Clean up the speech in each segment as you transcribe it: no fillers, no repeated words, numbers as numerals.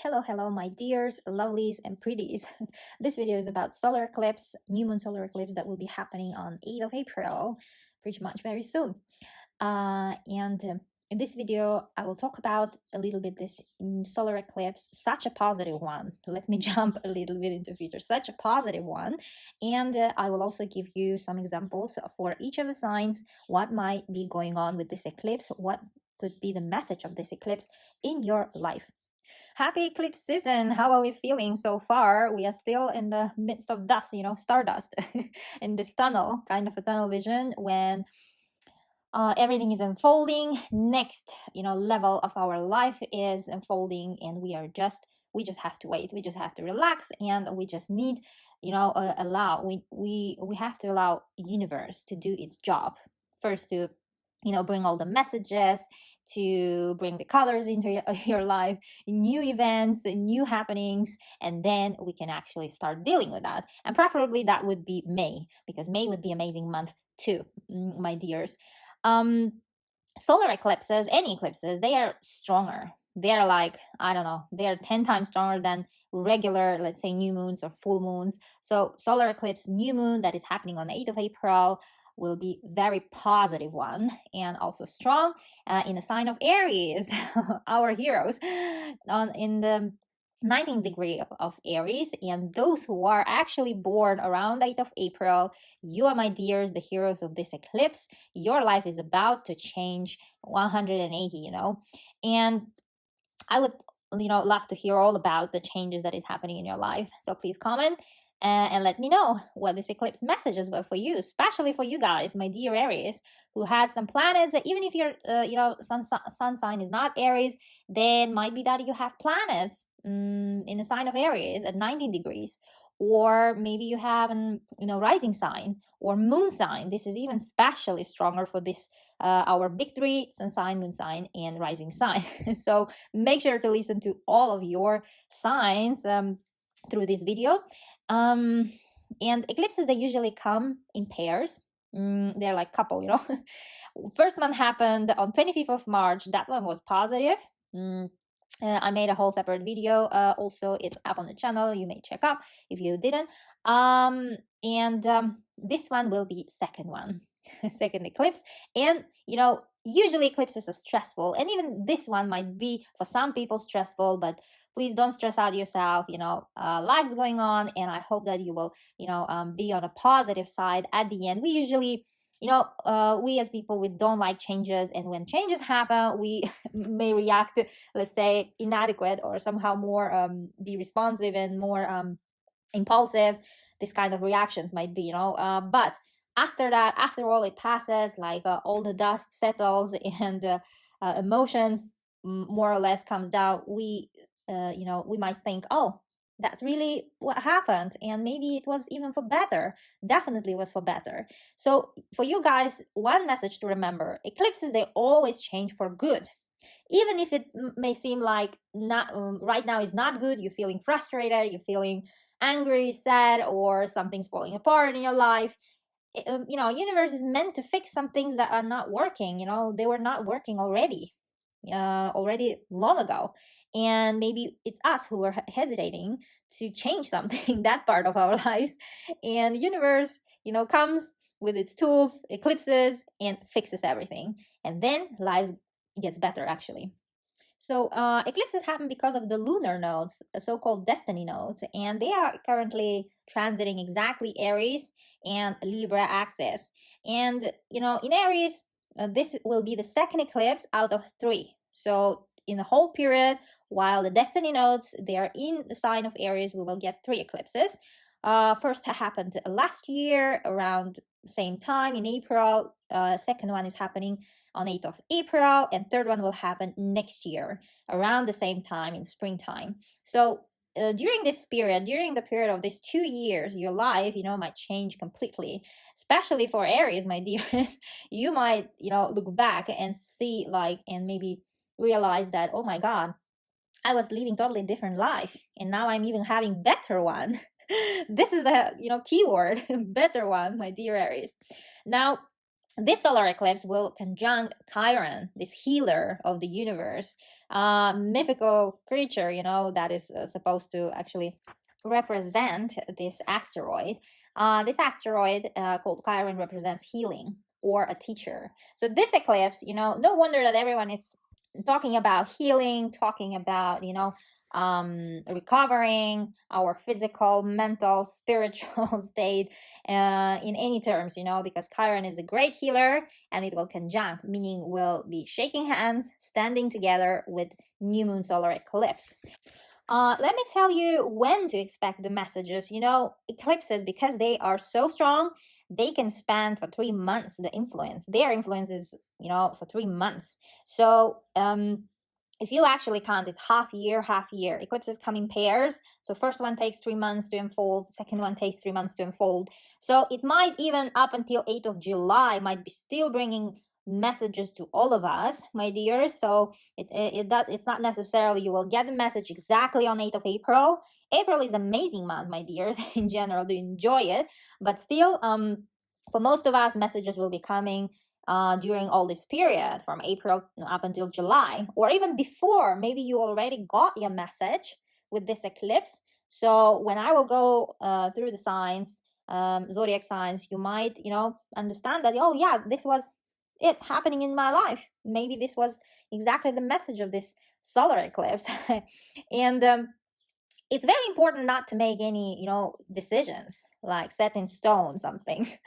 Hello, my dears, lovelies, and pretties. This video is about solar eclipse, new moon solar eclipse that will be happening on 8th of April, pretty much very soon. And in this video, I will talk about a little bit this solar eclipse, such a positive one. Let me jump a little bit into the future, such a positive one. And I will also give you some examples for each of the signs, what might be going on with this eclipse, what could be the message of this eclipse in your life. Happy eclipse season. How are we feeling so far? We are still in the midst of dust, stardust in this tunnel, kind of a tunnel vision when everything is unfolding. Next, level of our life is unfolding, and we just have to wait. We just have to relax, and we just need, we have to allow universe to do its job first to bring all the messages, to bring the colors into your life, new events, new happenings, and then we can actually start dealing with that. And preferably that would be May, because May would be amazing month too, my dears. Solar eclipses, any eclipses, they are stronger. They're like, I don't know, they're 10 times stronger than regular, let's say, new moons or full moons. So solar eclipse, new moon that is happening on the 8th of April will be very positive one, and also strong in the sign of Aries, our heroes, in the 19th degree of Aries. And those who are actually born around 8th of April, you are, my dears, the heroes of this eclipse. Your life is about to change 180, and I would love to hear all about the changes that is happening in your life. So please comment and let me know what this eclipse messages were for you, especially for you guys, my dear Aries, who has some planets. Even if your sun sign is not Aries, then might be that you have planets in the sign of Aries at 19 degrees, or maybe you have an rising sign or moon sign. This is even especially stronger for this our big three: sun sign, moon sign, and rising sign. So make sure to listen to all of your signs through this video. And eclipses, they usually come in pairs. They're like couple, First one happened on 25th of March. That one was positive. I made a whole separate video. Also, it's up on the channel. You may check out if you didn't. This one will be second one, second eclipse. And usually eclipses are stressful, and even this one might be for some people stressful, but please don't stress out yourself. Life's going on, and I hope that you will be on a positive side at the end. We usually we as people, we don't like changes, and when changes happen, we may react, let's say, inadequate, or somehow more be responsive and more impulsive. This kind of reactions might be, but after that, after all, it passes, like all the dust settles, and emotions more or less comes down. We might think, oh, that's really what happened, and maybe it was even for better. Definitely was for better. So for you guys, one message to remember: eclipses, they always change for good. Even if it may seem like not right now is not good, you're feeling frustrated, you're feeling angry, sad, or something's falling apart in your life. Universe is meant to fix some things that are not working. They were not working already long ago, and maybe it's us who are hesitating to change something, that part of our lives. And the universe comes with its tools, eclipses, and fixes everything, and then lives gets better, actually. So eclipses happen because of the lunar nodes, so-called destiny nodes, and they are currently transiting exactly Aries and Libra axis. And in Aries, this will be the second eclipse out of 3. So in the whole period, while the destiny nodes, they are in the sign of Aries, we will get 3 eclipses. First happened last year around same time in April. Second one is happening on 8th of April, and third one will happen next year around the same time in springtime. So during this period, during the period of these 2 years, your life might change completely, especially for Aries, my dears. You might look back and see, and maybe realize that, oh my god, I was living totally different life, and now I'm even having better one. This is the keyword, better one, my dear Aries. Now this solar eclipse will conjunct Chiron, this healer of the universe, mythical creature, you know, that is supposed to actually represent this asteroid. This asteroid called Chiron represents healing or a teacher. So this eclipse, you know, no wonder that everyone is talking about healing, talking about, you know, recovering our physical, mental, spiritual state in any terms, you know, because Chiron is a great healer and it will conjunct, meaning we'll be shaking hands, standing together with new moon solar eclipse. Let me tell you when to expect the messages. You know, eclipses, because they are so strong, they can span for 3 months the influence. Their influence is, you know, for 3 months. So if you actually count, it's half year, half year. Eclipses come in pairs. So first one takes 3 months to unfold. Second one takes 3 months to unfold. So it might even up until 8th of July might be still bringing messages to all of us, my dears. So it's not necessarily you will get the message exactly on 8th of April. April is an amazing month, my dears. In general, to enjoy it. But still, for most of us, messages will be coming during all this period from April up until July, or even before. Maybe you already got your message with this eclipse. So when I will go through the signs, zodiac signs, you might, you know, understand that, oh yeah, this was it happening in my life. Maybe this was exactly the message of this solar eclipse. And it's very important not to make any, you know, decisions like set in stone some things,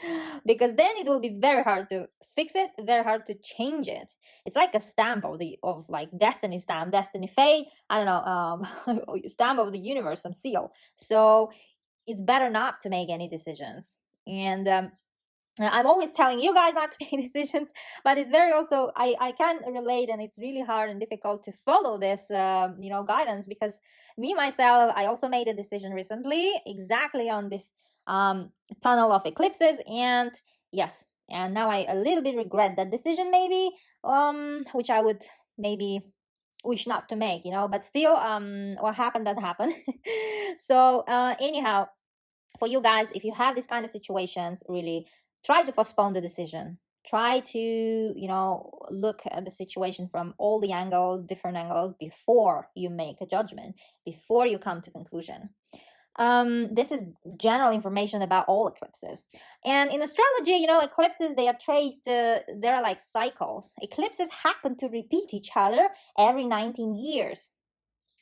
because then it will be very hard to fix it, very hard to change it. It's like a stamp of like destiny stamp, destiny fate, I don't know, stamp of the universe, some seal. So it's better not to make any decisions. And I'm always telling you guys not to make decisions, but it's very also, I can relate, and it's really hard and difficult to follow this, you know, guidance, because me, myself, I also made a decision recently exactly on this tunnel of eclipses, and yes, and now I a little bit regret that decision maybe, which I would maybe wish not to make, you know, but still, what happened, that happened. So anyhow, for you guys, if you have these kind of situations, really try to postpone the decision. Try to, you know, look at the situation from all the angles, different angles, before you make a judgment, before you come to conclusion. This is general information about all eclipses. And in astrology, you know, eclipses, they are traced, they're like cycles. Eclipses happen to repeat each other every 19 years.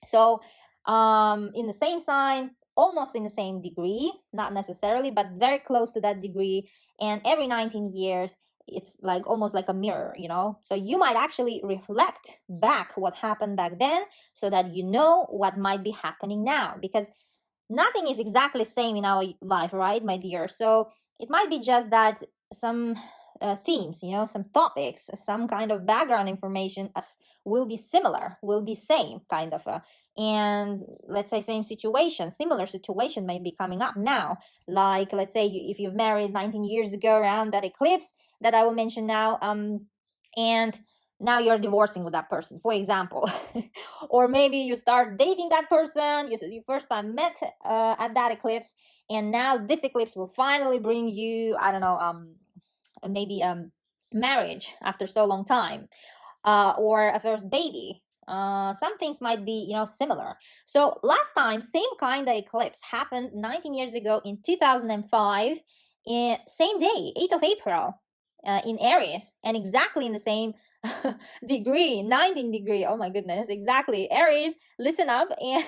So in the same sign, almost in the same degree, not necessarily, but very close to that degree. And every 19 years, it's like almost like a mirror, you know. So you might actually reflect back what happened back then, so that you know what might be happening now, because nothing is exactly the same in our life, right, my dear? So it might be just that some themes, you know, some topics, some kind of background information will be similar, will be same kind of, and let's say same situation, similar situation may be coming up now. Like, let's say if you've married 19 years ago around that eclipse that I will mention now, and now you're divorcing with that person, for example. Or maybe you start dating that person, you first time met at that eclipse, and now this eclipse will finally bring you, I don't know, maybe marriage after so long time, or a first baby. Some things might be, you know, similar. So last time, same kind of eclipse happened 19 years ago in 2005, same day, 8th of April, in Aries, and exactly in the same degree, 19 degree. Oh my goodness, exactly. Aries, listen up and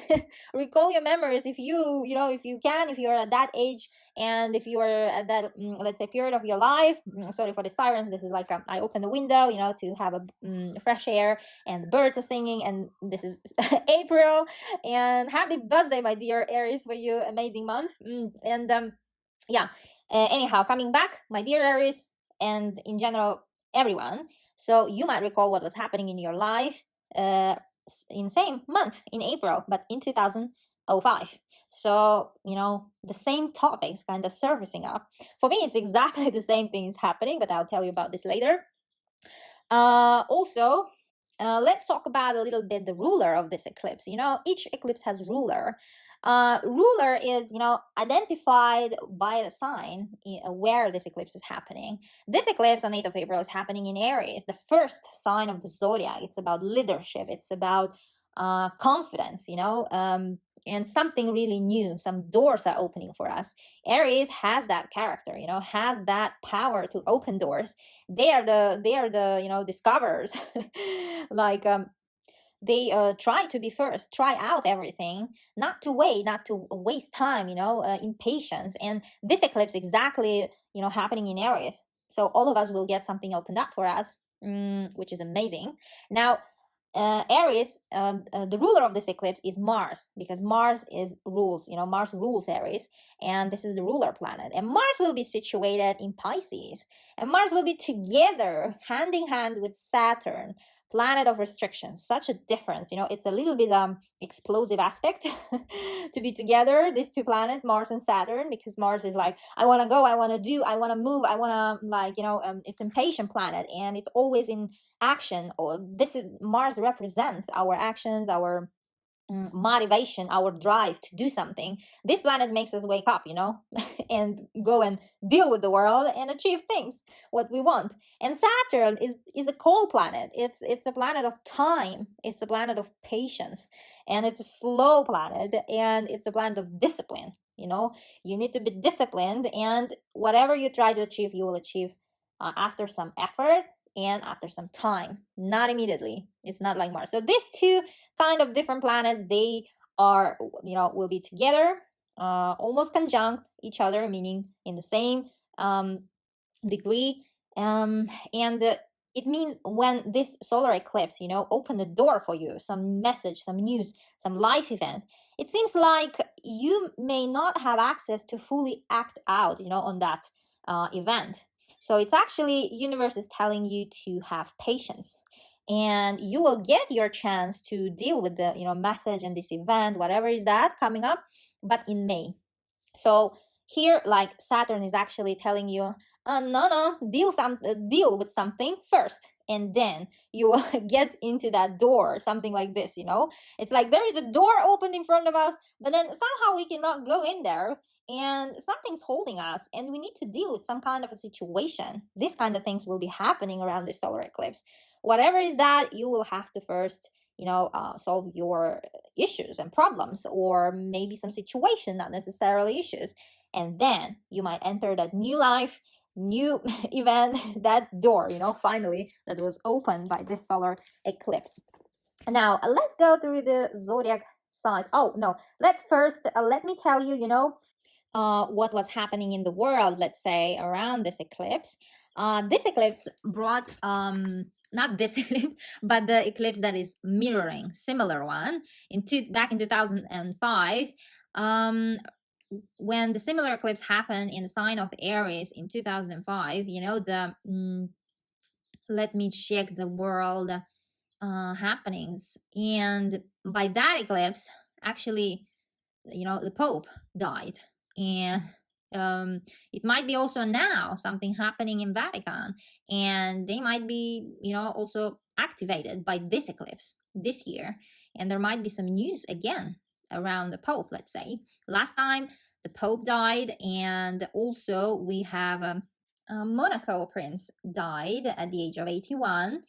recall your memories if you know, if you can, if you're at that age, and if you are at that, let's say, period of your life. Sorry for the sirens. This is like I open the window, you know, to have a fresh air, and the birds are singing, and this is April. And happy birthday, my dear Aries, for you, amazing month. And yeah, anyhow, coming back, my dear Aries, and in general, everyone. So you might recall what was happening in your life in same month, in April, but in 2005. So, you know, the same topics kind of surfacing up. For me, it's exactly the same things happening, but I'll tell you about this later. Also, let's talk about a little bit the ruler of this eclipse. You know, each eclipse has ruler. Ruler is, you know, identified by the sign where this eclipse is happening. This eclipse on 8th of April is happening in Aries, the first sign of the zodiac. It's about leadership. It's about confidence, you know, and something really new. Some doors are opening for us. Aries has that character, you know, has that power to open doors. They are the you know, discoverers. Like they try to be first, try out everything, not to wait, not to waste time, you know, impatience. And this eclipse exactly, you know, happening in Aries, so all of us will get something opened up for us, which is amazing. Now Aries, the ruler of this eclipse is Mars, because Mars is rules, you know, Mars rules Aries, and this is the ruler planet. And Mars will be situated in Pisces, and Mars will be together, hand in hand with Saturn, planet of restrictions. Such a difference, you know, it's a little bit explosive aspect to be together, these two planets, Mars and Saturn, because Mars is like, I want to go, I want to do, I want to move, I want to, like, you know, it's impatient planet, and it's always in action. Or this is, Mars represents our actions, our motivation, our drive to do something. This planet makes us wake up, you know, and go and deal with the world and achieve things what we want. And Saturn is a cold planet. It's a planet of time, it's a planet of patience, and it's a slow planet, and it's a planet of discipline. You know, you need to be disciplined, and whatever you try to achieve, you will achieve after some effort and after some time, not immediately. It's not like Mars. So these two kind of different planets, they are, you know, will be together, almost conjunct each other, meaning in the same degree, and it means when this solar eclipse, you know, open the door for you, some message, some news, some life event, it seems like you may not have access to fully act out, you know, on that event. So it's actually, universe is telling you to have patience, and you will get your chance to deal with the, you know, message and this event, whatever is that coming up, but in May. So here, like, Saturn is actually telling you, no, deal with something first, and then you will get into that door, something like this, you know. It's like there is a door opened in front of us, but then somehow we cannot go in there, and something's holding us, and we need to deal with some kind of a situation. These kind of things will be happening around the solar eclipse. Whatever is that, you will have to first, you know, solve your issues and problems, or maybe some situation, not necessarily issues, and then you might enter that new life, new event, that door, you know, finally, that was opened by this solar eclipse. Now let's go through the zodiac signs. Oh no, let's first let me tell you, you know, what was happening in the world, let's say, around this eclipse. This eclipse brought not this eclipse, but the eclipse that is mirroring similar one back in 2005, when the similar eclipse happened in the sign of Aries in 2005. You know, the let me check the world happenings, and by that eclipse, actually, you know, the Pope died, and it might be also now something happening in Vatican, and they might be, you know, also activated by this eclipse this year, and there might be some news again around the Pope. Let's say last time the Pope died, and also we have Monaco prince died at the age of 81.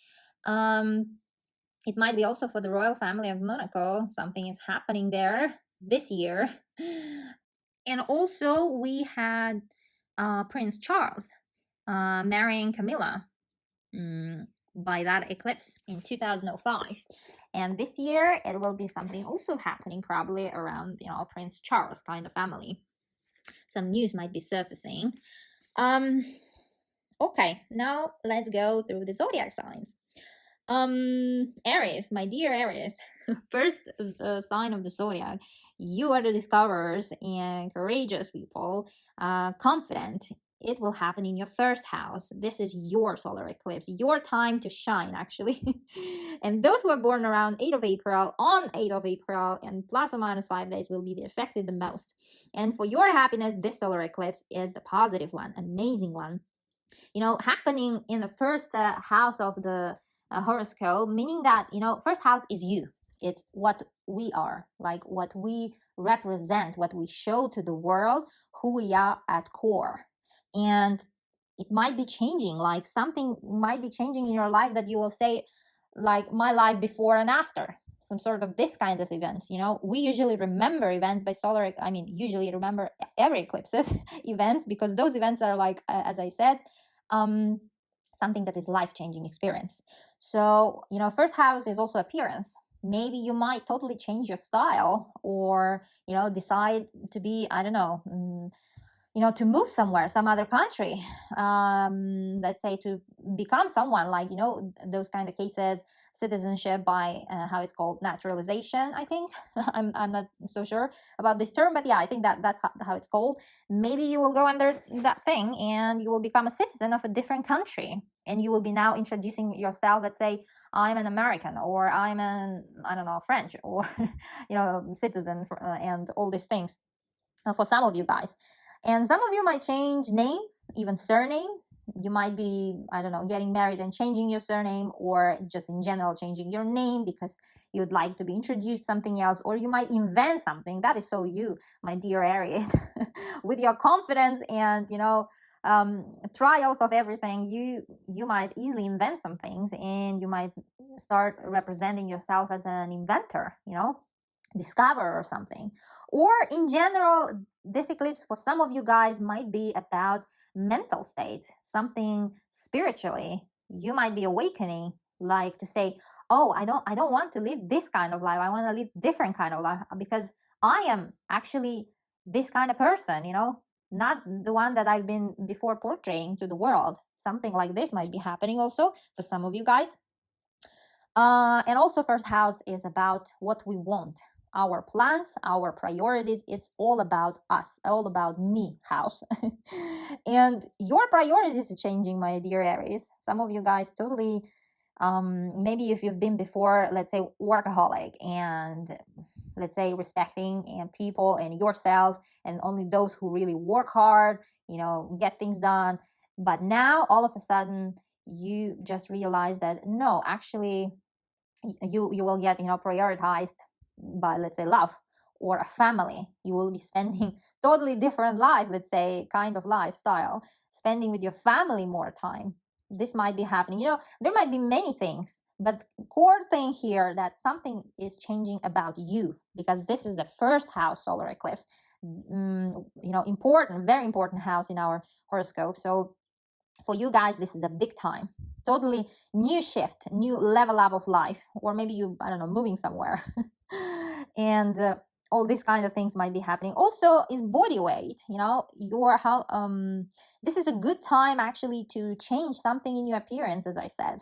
It might be also for the royal family of Monaco, something is happening there this year. And also we had Prince Charles marrying Camilla by that eclipse in 2005. And this year it will be something also happening, probably around, you know, Prince Charles kind of family. Some news might be surfacing. Okay, now let's go through the zodiac signs. Aries, my dear Aries, first sign of the zodiac. You are the discoverers and courageous people, confident. It will happen in your first house. This is your solar eclipse, your time to shine, actually. And those who are born around 8th of April, on 8th of April, and plus or minus 5 days will be affected the most. And for your happiness, this solar eclipse is the positive one, amazing one. You know, happening in the first house of the horoscope, meaning that, you know, first house is you. It's what we are, like what we represent, what we show to the world, who we are at core. And it might be changing, like something might be changing in your life that you will say, like, my life before and after, some sort of this kind of events. You know, we usually remember events by solar, I mean, usually remember every eclipses events, because those events are like, as I said, something that is life-changing experience. So, you know, first house is also appearance. Maybe you might totally change your style, or, you know, decide to be, I don't know, you know, to move somewhere, some other country, let's say to become someone, like, you know, those kind of cases, citizenship by how it's called, naturalization, I think. I'm not so sure about this term, but yeah, I think that's how it's called. Maybe you will go under that thing and you will become a citizen of a different country, and you will be now introducing yourself, let's say, I'm an American, or I'm an, I don't know, French, or, you know, citizen, and all these things for some of you guys. And some of you might change name, even surname. You might be, I don't know, getting married and changing your surname, or just in general changing your name because you'd like to be introduced something else, or you might invent something. That is so you, my dear Aries. With your confidence and, you know, trials of everything, you might easily invent some things, and you might start representing yourself as an inventor, you know, discover or something. Or in general, this eclipse for some of you guys might be about mental state, something spiritually. You might be awakening, like to say, oh, I don't want to live this kind of life, I want to live different kind of life, because I am actually this kind of person, you know, not the one that I've been before portraying to the world. Something like this might be happening also for some of you guys. And also, first house is about what we want, our plans, our priorities. It's all about us, all about me house. And your priorities are changing, my dear Aries. Some of you guys totally, maybe if you've been before, let's say, workaholic, and let's say respecting and people and yourself, and only those who really work hard, you know, get things done. But now all of a sudden you just realize that no, actually you will get, you know, prioritized by, let's say, love or a family. You will be spending totally different life, let's say, kind of lifestyle, spending with your family more time. This might be happening, you know, there might be many things, but core thing here, that something is changing about you, because this is the first house solar eclipse, you know, important, very important house in our horoscope. So for you guys, this is a big time, totally new shift, new level up of life, or maybe you, I don't know, moving somewhere. And all these kind of things might be happening. Also is body weight, you know, your how this is a good time actually to change something in your appearance. As I said,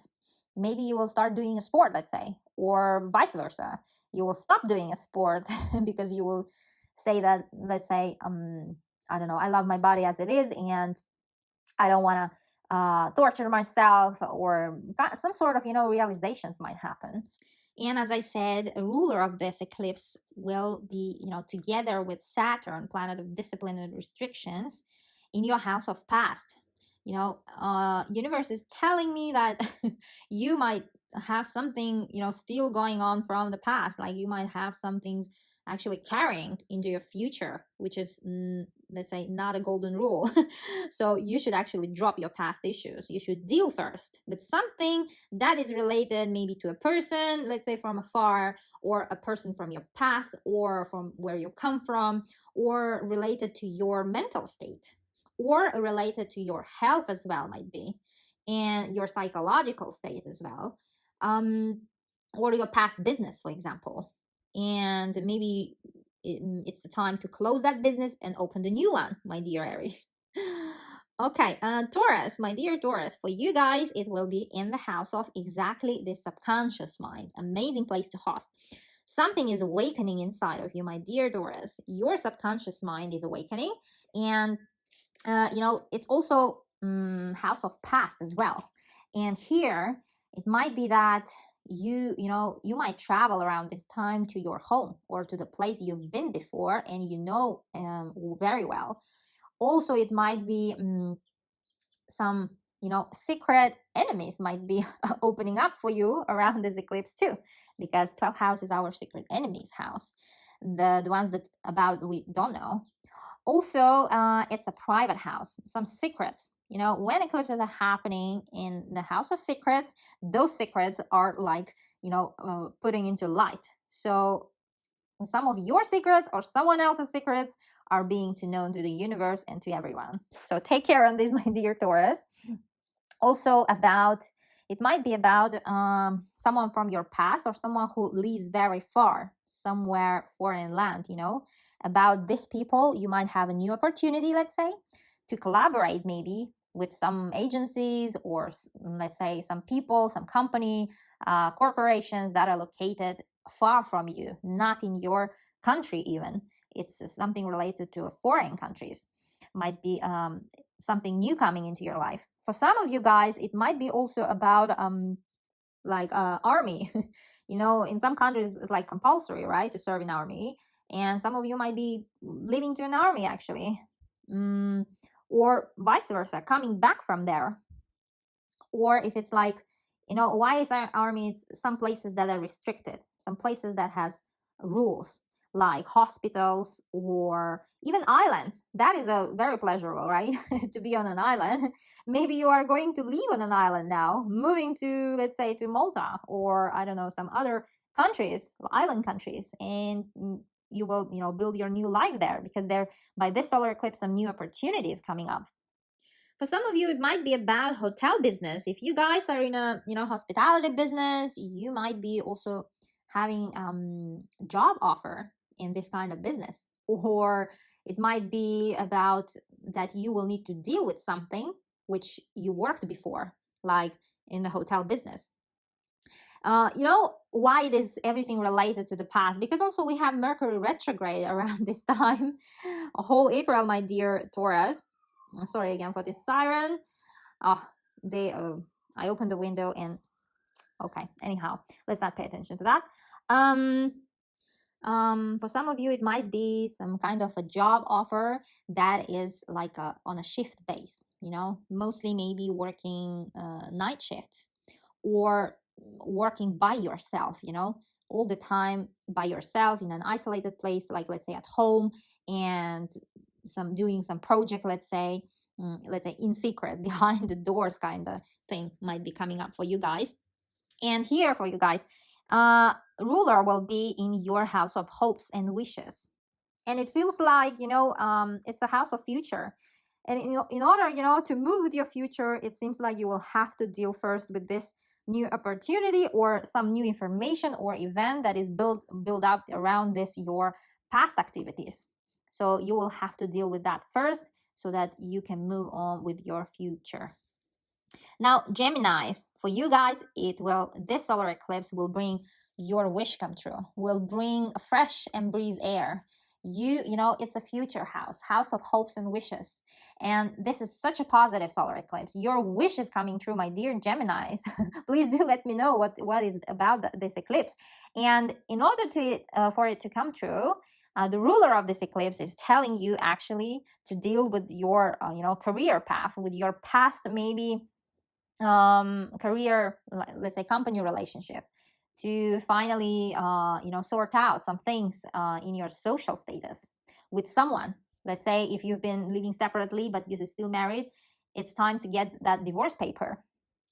maybe you will start doing a sport, let's say, or vice versa, you will stop doing a sport because you will say that, let's say, I don't know, I love my body as it is, and I don't want to torture myself, or some sort of, you know, realizations might happen. And as I said, a ruler of this eclipse will be, you know, together with Saturn, planet of discipline and restrictions, in your house of past. You know, universe is telling me that you might have something, you know, still going on from the past. Like you might have some things actually carrying into your future, which is, let's say, not a golden rule. So you should actually drop your past issues. You should deal first with something that is related maybe to a person, let's say from afar, or a person from your past, or from where you come from, or related to your mental state, or related to your health as well, might be, and your psychological state as well, or your past business, for example. And maybe it's the time to close that business and open the new one, my dear Aries. Okay, Taurus, my dear Taurus, for you guys, it will be in the house of exactly the subconscious mind. Amazing place to host. Something is awakening inside of you, my dear Taurus. Your subconscious mind is awakening, and you know, it's also house of past as well. And here it might be that you know, you might travel around this time to your home, or to the place you've been before and you know very well. Also, it might be some secret enemies might be opening up for you around this eclipse too, because 12th house is our secret enemies house, the ones that about we don't know. Also, it's a private house, some secrets. When eclipses are happening in the house of secrets, those secrets are like, putting into light. So some of your secrets or someone else's secrets are being known to the universe and to everyone. So take care on this, my dear Taurus. Also it might be about someone from your past or someone who lives very far, somewhere foreign land, about these people. You might have a new opportunity, let's say, to collaborate maybe with some agencies or let's say some people, some company, corporations that are located far from you, not in your country even. It's something related to foreign countries. Might be something new coming into your life. For some of you guys, it might be also about army. In some countries it's like compulsory, right, to serve in army, and some of you might be leaving to an army actually, or vice versa, coming back from there. Or if it's like, why is our army? It's some places that are restricted, some places that has rules, like hospitals or even islands. That is a very pleasurable, right? To be on an island. Maybe you are going to live on an island now, moving to, let's say, to Malta, or I don't know, some other countries, island countries, and you will, build your new life there, because there, by this solar eclipse, some new opportunities coming up. For some of you, it might be about hotel business. If you guys are in a, hospitality business, you might be also having job offer in this kind of business. Or it might be about that you will need to deal with something which you worked before, like in the hotel business. Why it is everything related to the past? Because also we have Mercury retrograde around this time, a whole April, my dear Taurus. Sorry again for this siren. I opened the window and okay. Anyhow, let's not pay attention to that. For some of you, it might be some kind of a job offer that is like on a shift base. Mostly maybe working night shifts, or working by yourself. All the time by yourself in an isolated place, like let's say at home, and doing some project, let's say in secret behind the doors kind of thing might be coming up for you guys. And here for you guys, ruler will be in your house of hopes and wishes, and it feels like it's a house of future. And in order to move with your future, it seems like you will have to deal first with this new opportunity or some new information or event that is built up around this your past activities. So you will have to deal with that first so that you can move on with your future. Now, Geminis, for you guys, this solar eclipse will bring your wish come true, will bring fresh and breeze air. It's a future house of hopes and wishes. And this is such a positive solar eclipse. Your wish is coming true, my dear Geminis. Please do let me know what is about this eclipse. And in order for it to come true, the ruler of this eclipse is telling you actually to deal with your career path, with your past maybe career, let's say company relationship, to finally sort out some things in your social status with someone. Let's say if you've been living separately but you're still married, it's time to get that divorce paper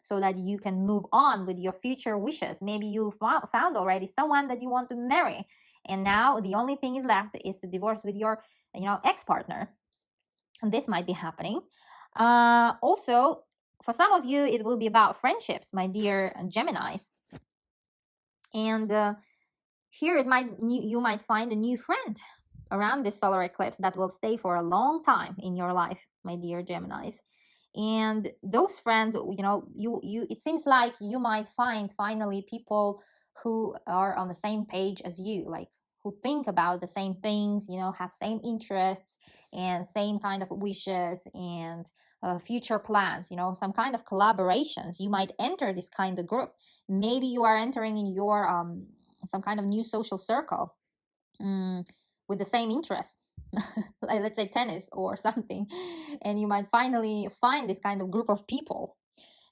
so that you can move on with your future wishes. Maybe you found already someone that you want to marry, and now the only thing is left is to divorce with your ex-partner. And this might be happening. Also, for some of you, it will be about friendships, my dear Geminis. And here you might find a new friend around this solar eclipse that will stay for a long time in your life, my dear Geminis. And those friends, it seems like you might find finally people who are on the same page as you, like who think about the same things, have same interests and same kind of wishes and future plans, some kind of collaborations. You might enter this kind of group. Maybe you are entering in your some kind of new social circle with the same interests, like let's say tennis or something, and you might finally find this kind of group of people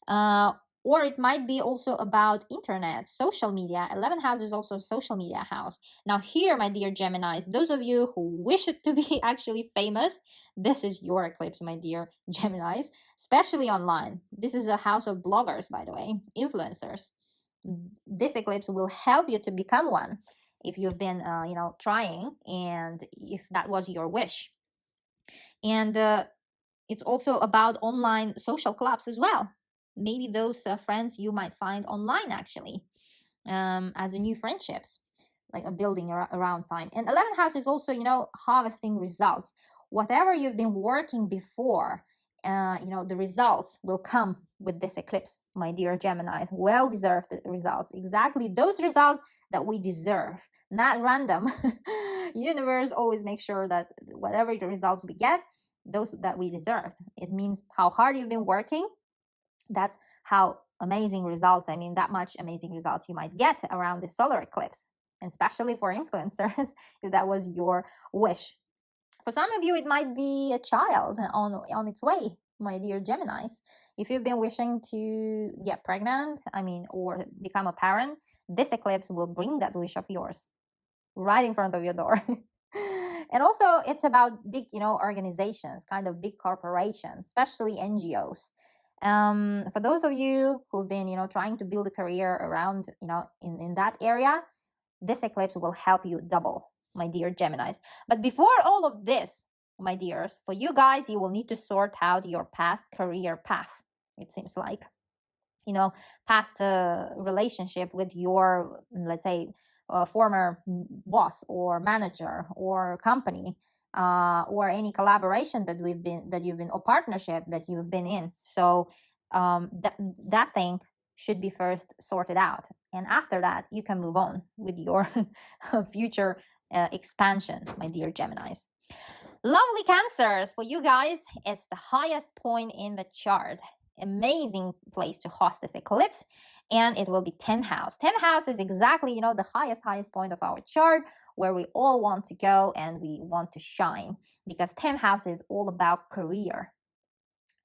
Or it might be also about internet, social media. 11th house is also social media house. Now here, my dear Geminis, those of you who wish it to be actually famous, this is your eclipse, my dear Geminis, especially online. This is a house of bloggers, by the way, influencers. This eclipse will help you to become one if you've been, trying, and if that was your wish. And it's also about online social clubs as well. Maybe those friends you might find online actually, as a new friendships, like a building around time. And 11th house is also, harvesting results. Whatever you've been working before, the results will come with this eclipse, my dear Geminis. Well-deserved results. Exactly those results that we deserve, not random. Universe always makes sure that whatever the results we get, those that we deserved. It means how hard you've been working. That's how amazing results, that much amazing results you might get around the solar eclipse, and especially for influencers, if that was your wish. For some of you, it might be a child on its way, my dear Geminis. If you've been wishing to get pregnant, or become a parent, this eclipse will bring that wish of yours right in front of your door. And also, it's about big, organizations, kind of big corporations, especially NGOs. For those of you who've been, trying to build a career around, in that area, this eclipse will help you double, my dear Geminis. But before all of this, my dears, for you guys, you will need to sort out your past career path. It seems like, past relationship with your, let's say, former boss or manager or company, or any collaboration that you've been, or partnership that you've been in. So that thing should be first sorted out, and after that you can move on with your future expansion, my dear Geminis. Lovely Cancers, for you guys, it's the highest point in the chart. Amazing place to host this eclipse, and it will be 10th house. 10th house is exactly, the highest point of our chart, where we all want to go and we want to shine, because 10th house is all about career,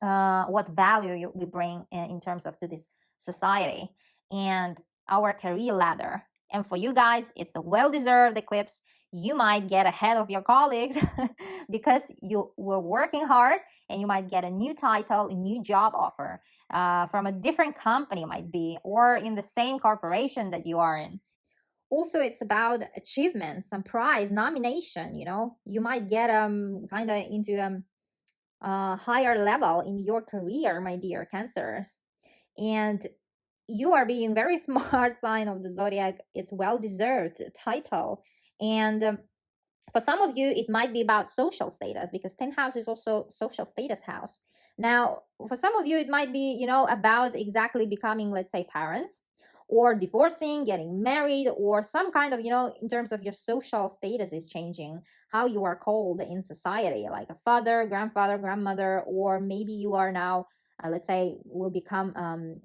what value we bring in terms of to this society, and our career ladder. And for you guys, it's a well-deserved eclipse. You might get ahead of your colleagues because you were working hard, and you might get a new title, a new job offer from a different company, might be, or in the same corporation that you are in. Also, it's about achievements, some prize, nomination. You might get kind of into higher level in your career, my dear Cancers. And you are being very smart sign of the zodiac. It's well-deserved title. And for some of you, it might be about social status, because 10th house is also social status house. Now, for some of you, it might be, about exactly becoming, let's say, parents, or divorcing, getting married, or some kind of, in terms of your social status is changing, how you are called in society, like a father, grandfather, grandmother, or maybe you are now, let's say, will become,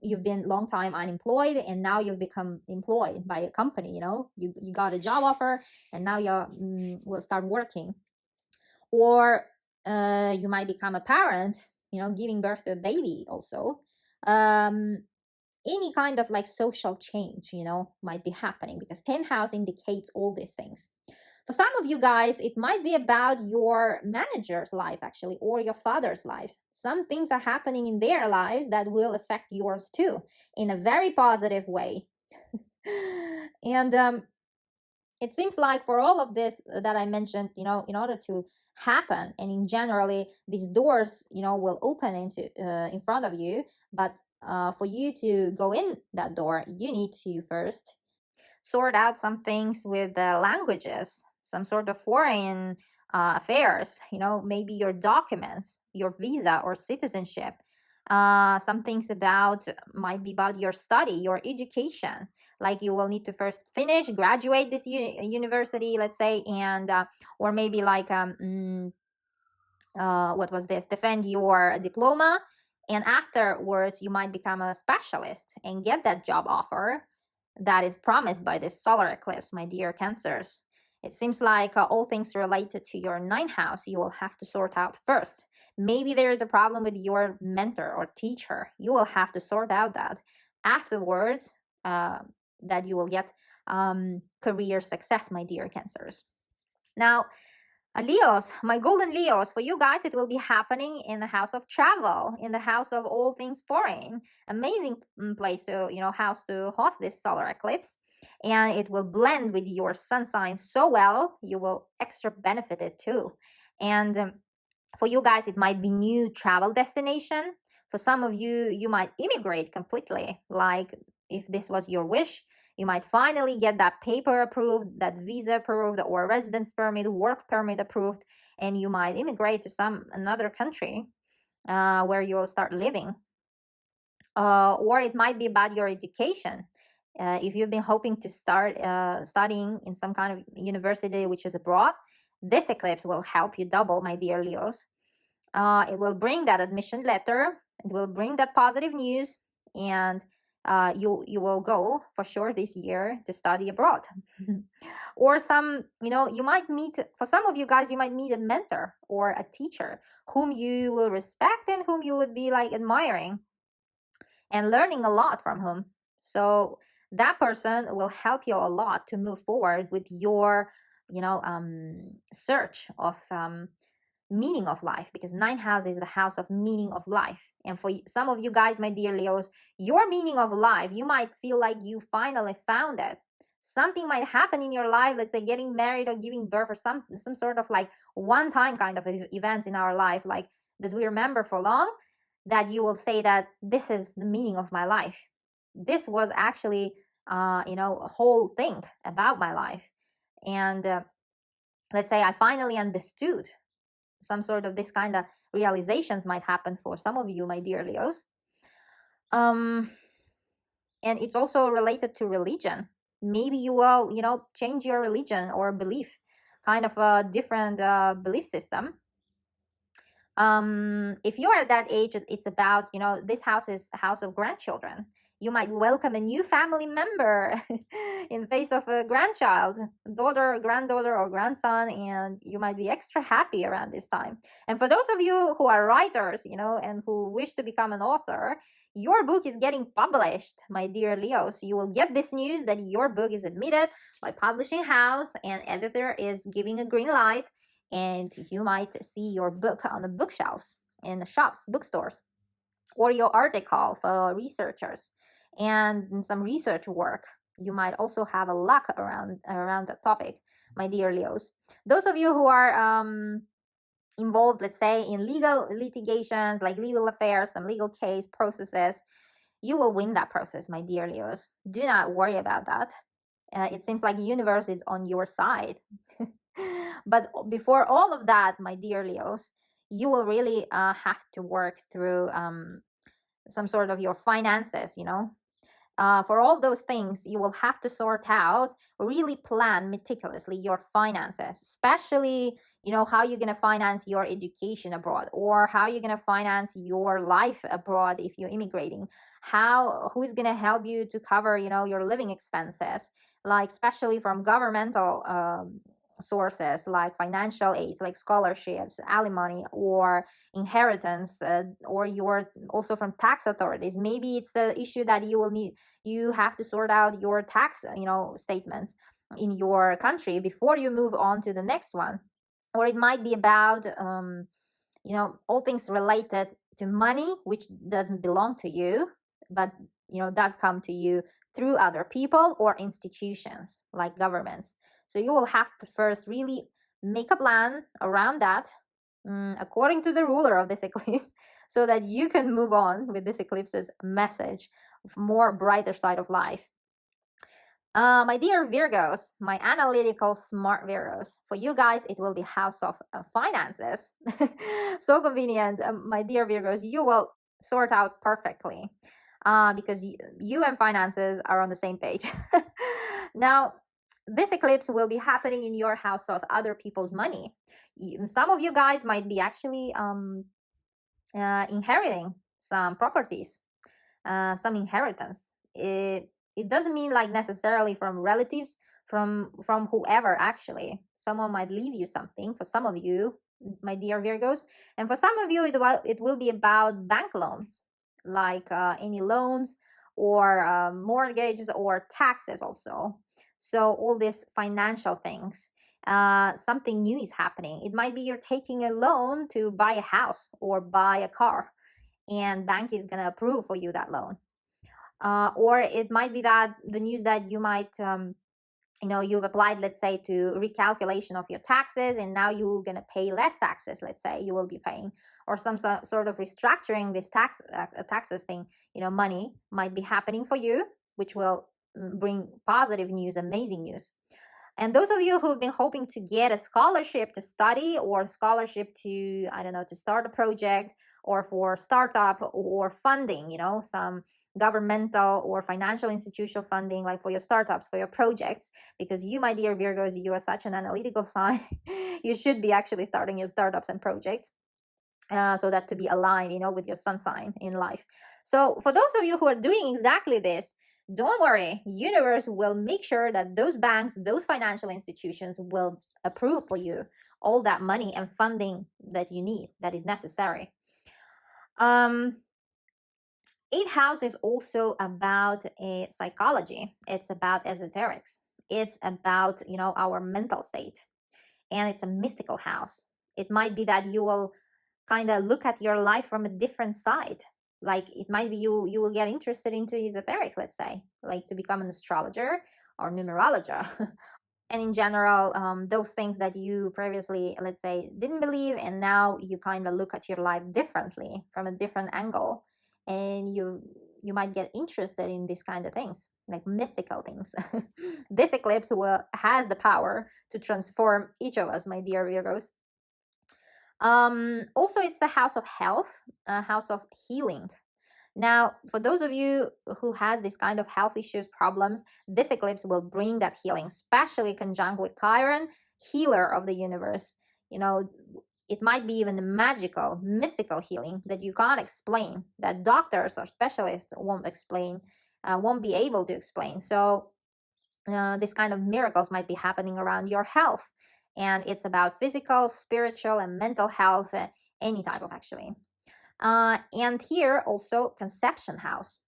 you've been long time unemployed, and now you've become employed by a company, you got a job offer, and now you will start working. Or you might become a parent, giving birth to a baby also. Any kind of like social change, might be happening, because 10th house indicates all these things. For some of you guys, it might be about your manager's life, actually, or your father's lives. Some things are happening in their lives that will affect yours too, in a very positive way. And it seems like for all of this that I mentioned, in order to happen, and in generally, these doors, will open in front of you, but for you to go in that door, you need to first sort out some things with the languages, some sort of foreign affairs, maybe your documents, your visa or citizenship. Some things might be about your study, your education. Like you will need to first graduate this university, let's say, and or maybe like defend your diploma, and afterwards you might become a specialist and get that job offer that is promised by this solar eclipse, my dear Cancers. It seems like all things related to your ninth house, you will have to sort out first. Maybe there is a problem with your mentor or teacher. You will have to sort out that. Afterwards, that you will get career success, my dear Cancers. Now, Leos, my golden Leos, for you guys, it will be happening in the house of travel, in the house of all things foreign. Amazing place to, house to host this solar eclipse. And it will blend with your sun sign so well, you will extra benefit it too. And for you guys, it might be new travel destination. For some of you, you might immigrate completely. Like if this was your wish, you might finally get that paper approved, that visa approved, or residence permit, work permit approved, and you might immigrate to another country where you will start living. Or it might be about your education. If you've been hoping to start studying in some kind of university which is abroad, this eclipse will help you double, my dear Leos. It will bring that admission letter. It will bring that positive news, and you will go for sure this year to study abroad. Or you might meet, for some of you guys, you might meet a mentor or a teacher whom you will respect and whom you would be like admiring and learning a lot from whom. So that person will help you a lot to move forward with your search of meaning of life, because ninth house is the house of meaning of life. And for some of you guys, my dear Leos, your meaning of life, you might feel like you finally found it. Something might happen in your life, let's say getting married or giving birth, or some sort of like one-time kind of events in our life, like that we remember for long, that you will say that this is the meaning of my life. This was actually a whole thing about my life. And let's say I finally understood. Some sort of this kind of realizations might happen for some of you, my dear Leos. And it's also related to religion. Maybe you will, change your religion or belief, kind of a different belief system. If you are at that age, it's about, this house is a house of grandchildren. You might welcome a new family member in the face of a grandchild, daughter, granddaughter, or grandson, and you might be extra happy around this time. And for those of you who are writers, and who wish to become an author, your book is getting published, my dear Leo. So you will get this news that your book is admitted by publishing house, and editor is giving a green light, and you might see your book on the bookshelves in the shops, bookstores, or your article for researchers and some research work. You might also have a luck around that topic, my dear Leos. Those of you who are involved, let's say, in legal litigations, like legal affairs, some legal case processes, you will win that process, my dear Leos. Do not worry about that. It seems like the universe is on your side. But before all of that, my dear Leos, you will really have to work through some sort of your finances, for all those things, you will have to sort out, really plan meticulously your finances, especially, how you're going to finance your education abroad, or how you're going to finance your life abroad if you're immigrating. Who's going to help you to cover, your living expenses, like especially from governmental sources like financial aids, like scholarships, alimony, or inheritance, or you're also from tax authorities. Maybe it's the issue that you have to sort out your tax statements in your country before you move on to the next one. Or it might be about all things related to money, which doesn't belong to you, but does come to you through other people or institutions like governments. So you will have to first really make a plan around that, according to the ruler of this eclipse, so that you can move on with this eclipse's message of more brighter side of life. My dear Virgos, my analytical, smart Virgos, for you guys, it will be house of finances. So convenient, my dear Virgos, you will sort out perfectly because you and finances are on the same page. Now, this eclipse will be happening in your house of other people's money. Some of you guys might be actually inheriting some properties, some inheritance. It doesn't mean like necessarily from relatives. from whoever. Actually, someone might leave you something, for some of you, my dear Virgos, and for some of you it will be about bank loans, like any loans or mortgages or taxes also. So all these financial things, something new is happening. It might be you're taking a loan to buy a house or buy a car, and bank is going to approve for you that loan. Or it might be that the news that you might you've applied, let's say, to recalculation of your taxes, and now you're going to pay less taxes, let's say you will be paying, or some sort of restructuring this taxes thing, money might be happening for you, which will bring positive news, amazing news. And those of you who've been hoping to get a scholarship to study, or scholarship to, I don't know, to start a project, or for startup, or funding, some governmental or financial institutional funding, like for your startups, for your projects, because you, my dear Virgos, you are such an analytical sign. You should be actually starting your startups and projects, so that to be aligned, with your sun sign in life. So for those of you who are doing exactly this, don't worry, universe will make sure that those banks, those financial institutions will approve for you all that money and funding that you need, that is necessary. 8th house is also about psychology. It's about esoterics. It's about, our mental state. And it's a mystical house. It might be that you will kind of look at your life from a different side. Like it might be you will get interested into esoterics, let's say, like to become an astrologer or numerologist. And in general, those things that you previously, let's say, didn't believe, and now you kind of look at your life differently, from a different angle, and you might get interested in these kind of things, like mystical things. This eclipse has the power to transform each of us, my dear Virgos. Also, it's a house of health, a house of healing. Now, for those of you who has this kind of health issues, problems, this eclipse will bring that healing, especially conjunct with Chiron, healer of the universe. It might be even a magical, mystical healing that you can't explain, that doctors or specialists won't explain, won't be able to explain. So this kind of miracles might be happening around your health. And it's about physical, spiritual, and mental health, any type of, actually. And here also conception house.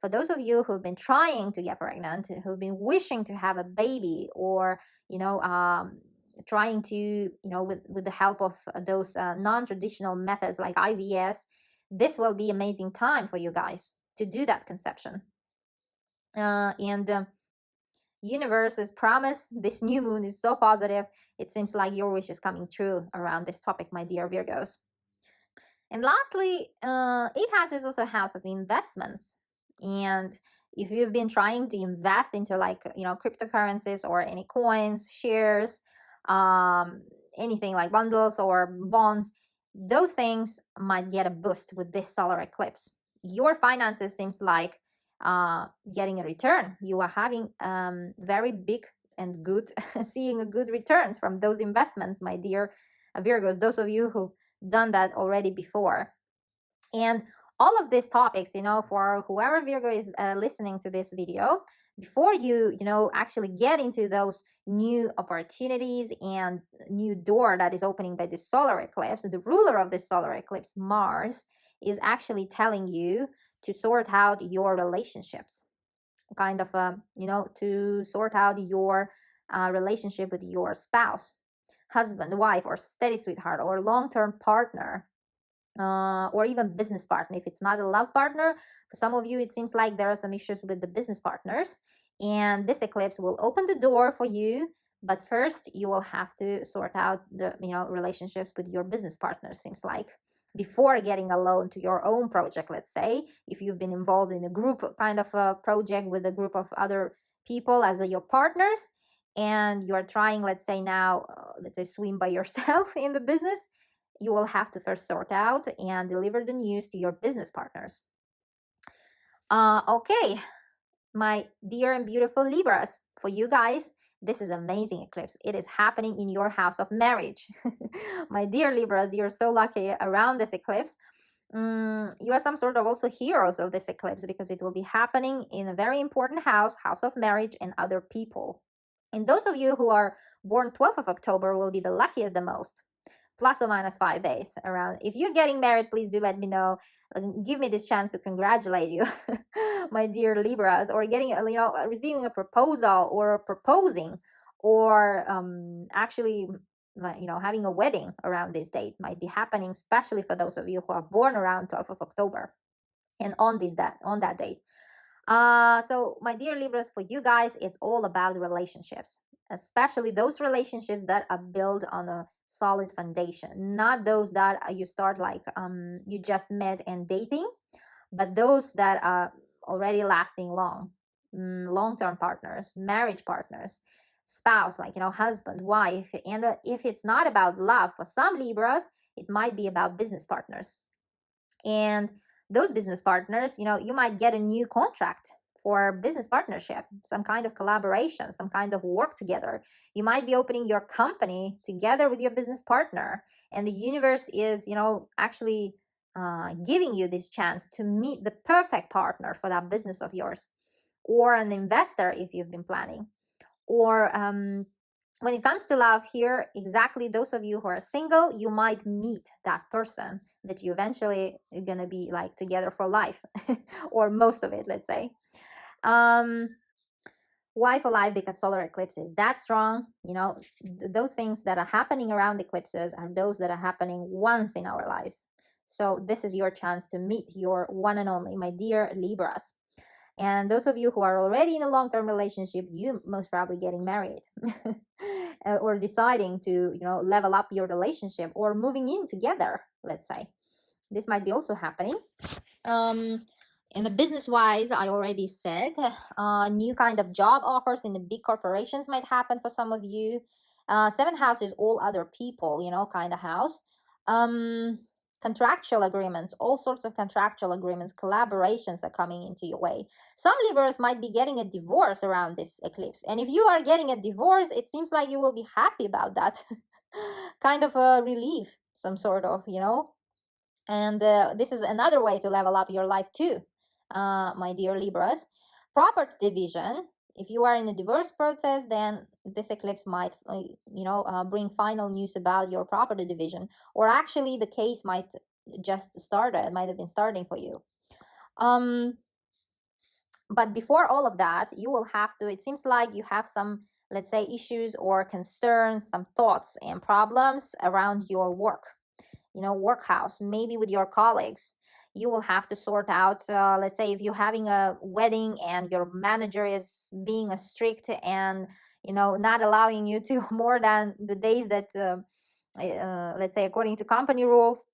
For those of you who've been trying to get pregnant, who've been wishing to have a baby, or trying to with the help of those non-traditional methods like IVS, this will be amazing time for you guys to do that conception. And universe's promise, this new moon is so positive. It seems like your wish is coming true around this topic, my dear Virgos. And lastly, 8th house is also a house of investments. And if you've been trying to invest into cryptocurrencies or any coins, shares, anything like bundles or bonds, those things might get a boost with this solar eclipse. Your finances seems like getting a return. You are having very big and good, seeing a good returns from those investments, my dear Virgos, those of you who've done that already before. And all of these topics, for whoever Virgo is listening to this video, before you actually get into those new opportunities and new door that is opening by the solar eclipse, the ruler of the solar eclipse, Mars, is actually telling you to sort out your relationships, kind of to sort out your relationship with your spouse, husband, wife, or steady sweetheart, or long-term partner, or even business partner. If it's not a love partner, for some of you it seems like there are some issues with the business partners, and this eclipse will open the door for you. But first you will have to sort out the relationships with your business partners, seems like, before getting a loan to your own project. Let's say if you've been involved in a group kind of a project with a group of other people as your partners, and you're trying, let's say now, let's say swim by yourself in the business, you will have to first sort out and deliver the news to your business partners. Okay, my dear and beautiful Libras, for you guys, this is amazing eclipse. It is happening in your house of marriage. My dear Libras, you're so lucky around this eclipse. You are some sort of also heroes of this eclipse, because it will be happening in a very important house of marriage and other people. And those of you who are born 12th of October will be the luckiest the most, plus or minus 5 days around. If you're getting married, please do let me know. Give me this chance to congratulate you, my dear Libras, or getting, receiving a proposal or proposing, or actually, having a wedding around this date might be happening, especially for those of you who are born around 12th of October and on that date. So my dear Libras, for you guys, it's all about relationships, especially those relationships that are built on a solid foundation, not those that you start like you just met and dating, but those that are already lasting long-term partners, marriage partners, spouse, like, husband, wife. And if it's not about love, for some Libras, it might be about business partners. And those business partners, you might get a new contract for business partnership, some kind of collaboration, some kind of work together. You might be opening your company together with your business partner, and the universe is, actually giving you this chance to meet the perfect partner for that business of yours, or an investor if you've been planning, or when it comes to love here, exactly those of you who are single, you might meet that person that you eventually are going to be like together for life, or most of it, let's say. Why for life? Because solar eclipse is that strong. Those things that are happening around eclipses are those that are happening once in our lives. So this is your chance to meet your one and only, my dear Libras. And those of you who are already in a long-term relationship, you most probably getting married or deciding to, level up your relationship, or moving in together, let's say. This might be also happening. And the business-wise, I already said, new kind of job offers in the big corporations might happen for some of you. Seventh house is all other people, kind of house. Contractual agreements, all sorts of contractual agreements, collaborations are coming into your way. Some Libras might be getting a divorce around this eclipse. And if you are getting a divorce, it seems like you will be happy about that. Kind of a relief, some sort of, And this is another way to level up your life too, my dear Libras. Property division. If you are in a divorce process, then this eclipse might, bring final news about your property division, or actually the case might might have been starting for you. But before all of that, you will have to, it seems like you have some, let's say, issues or concerns, some thoughts and problems around your work, work house, maybe with your colleagues. You will have to sort out, let's say, if you're having a wedding and your manager is being strict and, not allowing you to more than the days that, let's say, according to company rules,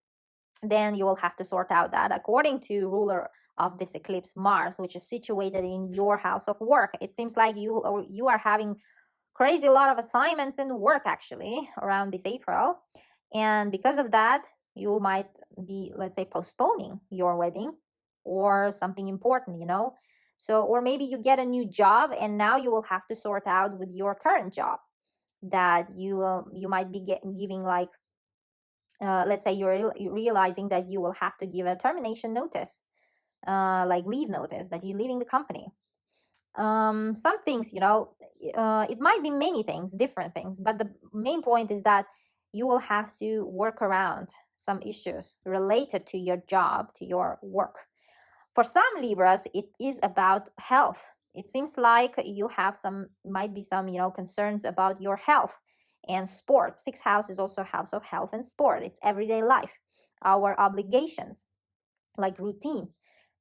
then you will have to sort out that according to ruler of this eclipse, Mars, which is situated in your house of work. It seems like you are having crazy lot of assignments and work actually around this April. And because of that, you might be, let's say, postponing your wedding or something important, So, or maybe you get a new job and now you will have to sort out with your current job that you might be giving like, let's say you're realizing that you will have to give a termination notice, like leave notice that you're leaving the company. Some things, it might be many things, different things, but the main point is that you will have to work around some issues related to your job, to your work. For some Libras, it is about health. It seems like you have might be some, concerns about your health and sport. Sixth house is also a house of health and sport. It's everyday life, our obligations, like routine,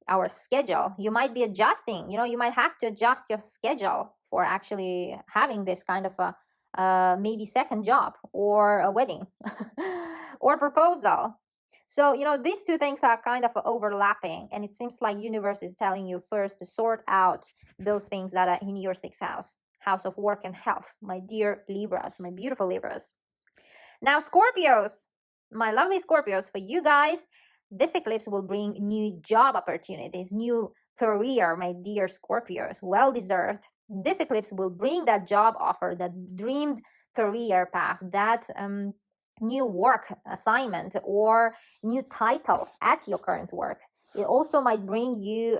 our schedule. You might be adjusting, you might have to adjust your schedule for actually having this kind of a maybe second job or a wedding or proposal. So, these two things are kind of overlapping, and it seems like universe is telling you first to sort out those things that are in your sixth house, house of work and health, my dear Libras, my beautiful Libras. Now, Scorpios, my lovely Scorpios, for you guys, this eclipse will bring new job opportunities, new career, my dear Scorpios, well deserved. This eclipse will bring that job offer, that dreamed career path, that new work assignment or new title at your current work. It also might bring you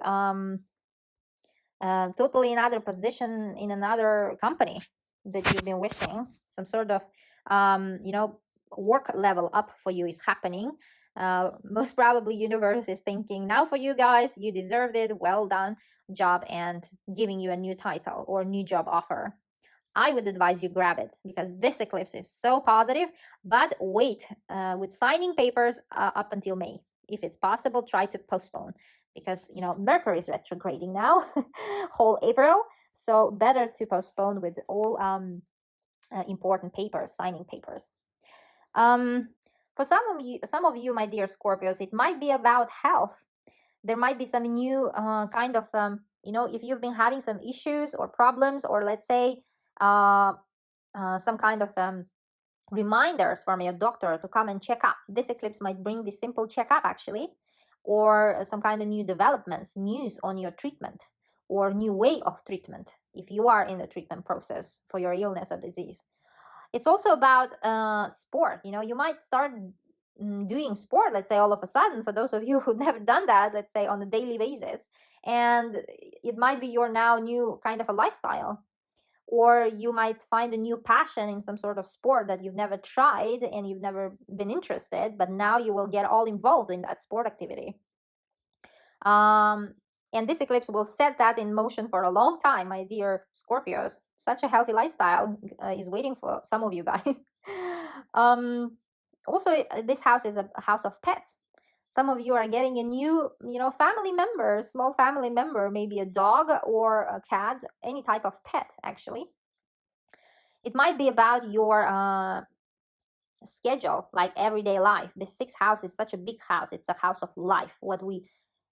totally another position in another company. that you've been wishing. Some sort of, you know, work level up for you is happening. Most probably universe is thinking, now for you guys, you deserved it, well done job, and giving you a new title or new job offer. I would advise you grab it because this eclipse is so positive. But wait with signing papers up until May. If it's possible, try to postpone, because you know Mercury is retrograding now whole April, so better to postpone with all important papers, signing papers. For some of you, my dear Scorpios, it might be about health. There might be some new kind of you know, if you've been having some issues or problems, or let's say some kind of reminders from your doctor to come and check up. This eclipse might bring this simple checkup actually, or some kind of new developments, news on your treatment, or new way of treatment if you are in the treatment process for your illness or disease. It's also about sport. You know, you might start doing sport, let's say all of a sudden, for those of you who've never done that, let's say on a daily basis, and it might be your now new kind of a lifestyle. Or you might find a new passion in some sort of sport that you've never tried and you've never been interested, but now you will get all involved in that sport activity. And this eclipse will set that in motion for a long time, my dear Scorpios. Such a healthy lifestyle is waiting for some of you guys. Also, this house is a house of pets. Some of you are getting a new, you know, family member, small family member, maybe a dog or a cat, any type of pet, actually. It might be about your schedule, like everyday life. The sixth house is such a big house. It's a house of life, what we,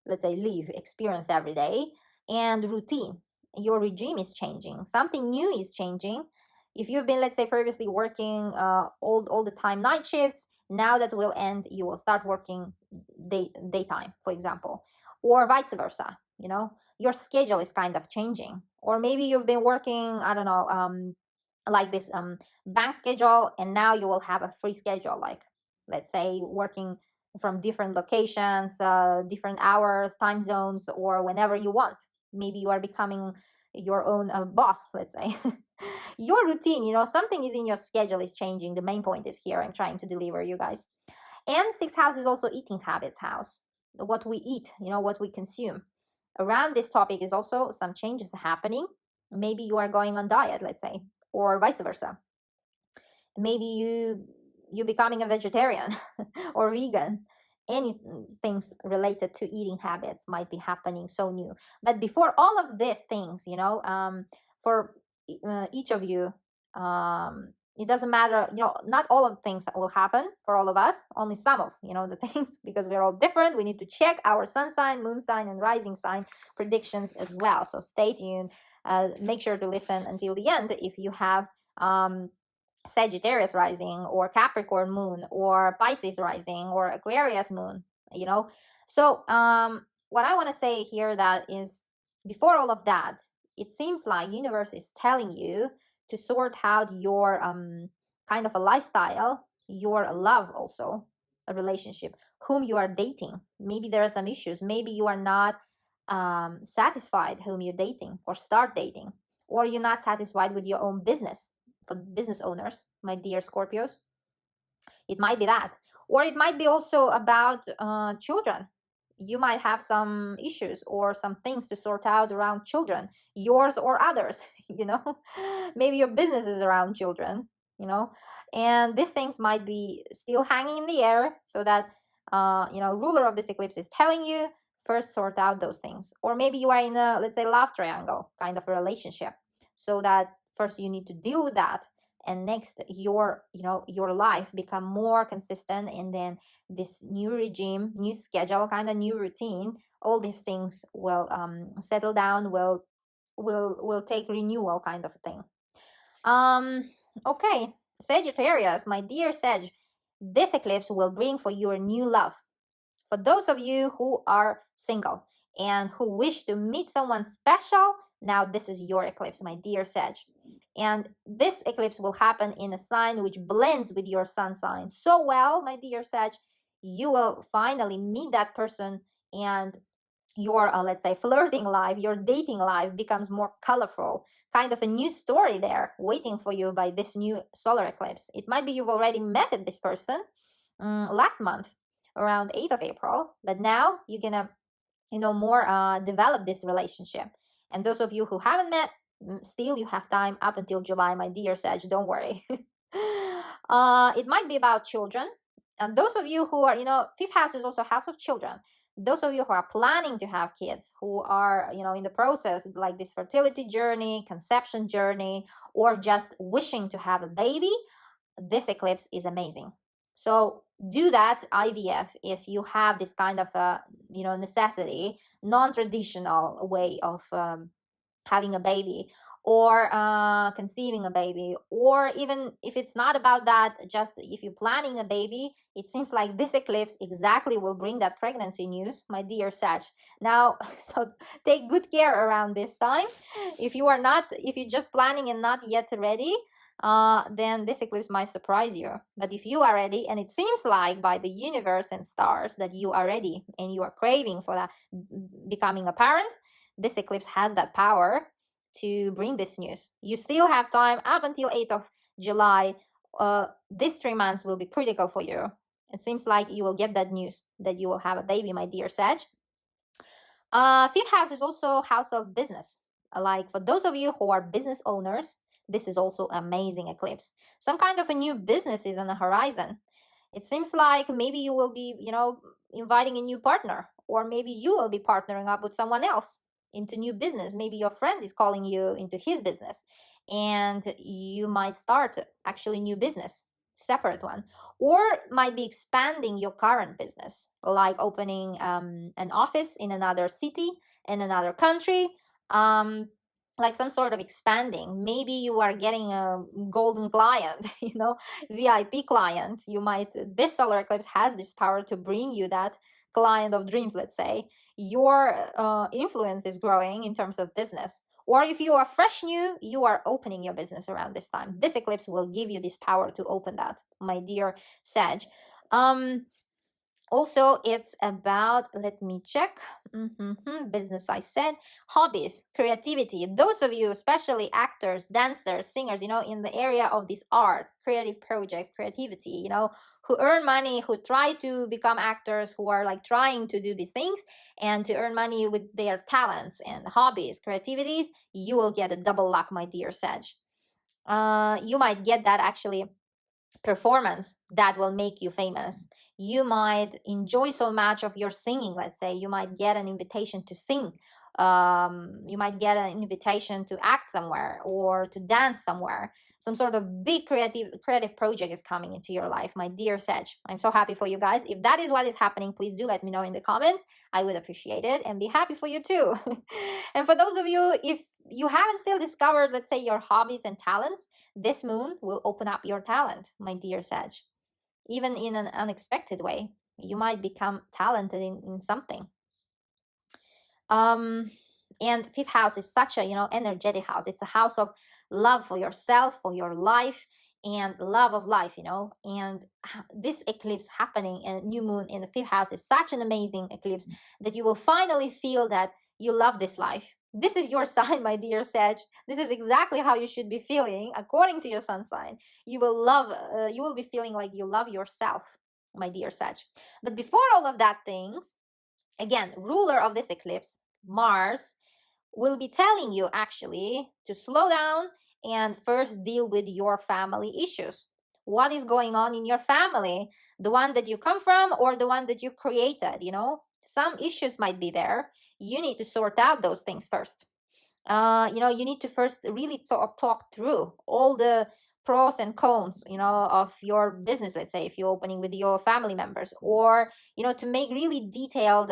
let's say, live, experience every day, and routine. Your regime is changing. Something new is changing. If you've been, let's say, previously working all the time night shifts, now that will end, you will start working daytime, for example, or vice versa. You know, your schedule is kind of changing. Or maybe you've been working, I don't know, like this bank schedule, and now you will have a free schedule, like let's say working from different locations, different hours, time zones, or whenever you want. Maybe you are becoming your own boss, let's say. Your routine, you know, something is in your schedule is changing. The main point is here I'm trying to deliver, you guys. And sixth house is also eating habits house, what we eat, you know, what we consume. Around this topic is also some changes happening. Maybe you are going on diet, let's say, or vice versa. Maybe you becoming a vegetarian or vegan. Any things related to eating habits might be happening so new. But before all of these things, you know, for each of you, it doesn't matter, you know, not all of the things that will happen for all of us, only some of, you know, the things, because we're all different. We need to check our sun sign, moon sign, and rising sign predictions as well. So stay tuned. Make sure to listen until the end if you have Sagittarius rising, or Capricorn moon, or Pisces rising, or Aquarius moon, you know. So what I want to say here, that is, before all of that, it seems like universe is telling you to sort out your kind of a lifestyle, your love, also a relationship, whom you are dating. Maybe there are some issues. Maybe you are not satisfied whom you're dating or start dating, or you're not satisfied with your own business. For business owners, my dear Scorpios, it might be that. Or it might be also about children. You might have some issues or some things to sort out around children, yours or others, you know. Maybe your business is around children, you know. And these things might be still hanging in the air, so that you know, ruler of this eclipse is telling you first sort out those things. Or maybe you are in a, let's say, love triangle kind of a relationship, so that first you need to deal with that, and next your, you know, your life become more consistent, and then this new regime, new schedule, kind of new routine, all these things will settle down, will take renewal, kind of thing. Okay, Sagittarius, my dear Sag, this eclipse will bring for you a new love. For those of you who are single and who wish to meet someone special, now this is your eclipse, my dear Sag. And this eclipse will happen in a sign which blends with your sun sign so well, my dear Sag. You will finally meet that person, and your let's say flirting life, your dating life becomes more colorful, kind of a new story there waiting for you by this new solar eclipse. It might be you've already met this person last month around 8th of April, but now you're gonna more develop this relationship. And those of you who haven't met, still you have time up until July, my dear Sag, don't worry. It might be about children, and those of you who are, fifth house is also house of children. Those of you who are planning to have kids, who are, in the process, like this fertility journey, conception journey, or just wishing to have a baby, this eclipse is amazing. So do that IVF if you have this kind of necessity, non-traditional way of having a baby, or conceiving a baby, or even if it's not about that, just if you're planning a baby, it seems like this eclipse exactly will bring that pregnancy news, my dear Sag. Now, so take good care around this time. If you're just planning and not yet ready, then this eclipse might surprise you. But if you are ready, and it seems like by the universe and stars that you are ready and you are craving for that becoming a parent, this eclipse has that power to bring this news. You still have time up until 8th of July. These 3 months will be critical for you. It seems like you will get that news that you will have a baby, my dear Sag. Fifth house is also house of business. Like for those of you who are business owners, this is also amazing eclipse. Some kind of a new business is on the horizon. It seems like maybe you will be, inviting a new partner, or maybe you will be partnering up with someone else into new business. Maybe your friend is calling you into his business, and you might start actually new business, separate one, or might be expanding your current business, like opening an office in another city, in another country, like some sort of expanding. Maybe you are getting a golden client, VIP client. This solar eclipse has this power to bring you that client of dreams, let's say. Your influence is growing in terms of business. Or if you are fresh new, you are opening your business around this time. This eclipse will give you this power to open that, my dear Sag. Also, it's about, let me check, business, I said, hobbies, creativity. Those of you, especially actors, dancers, singers, in the area of this art, creative projects, creativity, who earn money, who try to become actors, who are like trying to do these things and to earn money with their talents and hobbies, creativities, you will get a double luck, my dear Sag. You might get that actually performance that will make you famous. You might enjoy so much of your singing, let's say. You might get an invitation to sing. You might get an invitation to act somewhere or to dance somewhere. Some sort of big creative project is coming into your life, my dear Sag. I'm so happy for you guys. If that is what is happening, please do let me know in the comments. I would appreciate it and be happy for you too. And for those of you, if you haven't still discovered, let's say, your hobbies and talents, this moon will open up your talent, my dear Sag. Even in an unexpected way, you might become talented in something. And fifth house is such a energetic house. It's a house of love for yourself, for your life, and love of life, and this eclipse happening and new moon in the fifth house is such an amazing eclipse that you will finally feel that you love this life. This is your sign, my dear Sag. This is exactly how you should be feeling according to your sun sign. You will be feeling like you love yourself, my dear Sag. But before all of that things, again, ruler of this eclipse, Mars, will be telling you actually to slow down and first deal with your family issues. What is going on in your family? The one that you come from or the one that you created, Some issues might be there. You need to sort out those things first. You need to first really talk through all the pros and cons, of your business, let's say, if you're opening with your family members, or, to make really detailed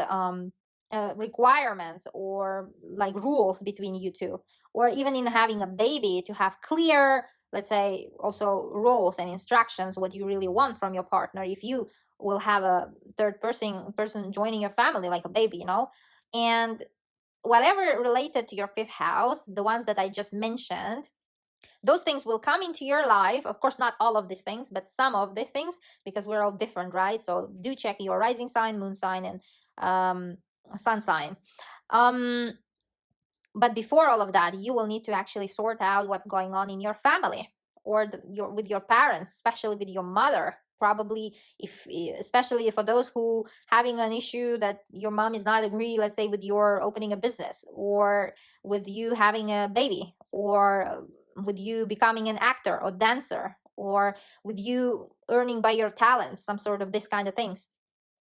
requirements or like rules between you two, or even in having a baby, to have clear, let's say, also roles and instructions, what you really want from your partner, if you will have a third person joining your family, like a baby, and whatever related to your fifth house, the ones that I just mentioned, those things will come into your life. Of course, not all of these things, but some of these things, because we're all different, right? So do check your rising sign, moon sign, and sun sign. But before all of that, you will need to actually sort out what's going on in your family, or with your parents, especially with your mother. Probably, especially for those who having an issue that your mom is not agree, let's say, with your opening a business, or with you having a baby, or with you becoming an actor or dancer, or with you earning by your talents, some sort of this kind of things,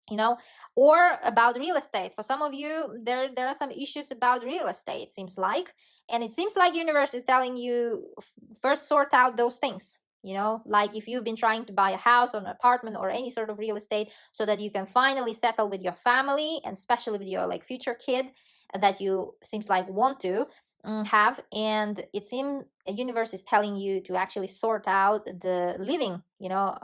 you know. Or about real estate. For some of you, there are some issues about real estate, seems like. And it seems like universe is telling you, first sort out those things, you know, like if you've been trying to buy a house or an apartment or any sort of real estate, so that you can finally settle with your family, and especially with your like future kid that you seems like want to have. And it seems a universe is telling you to actually sort out the living, you know,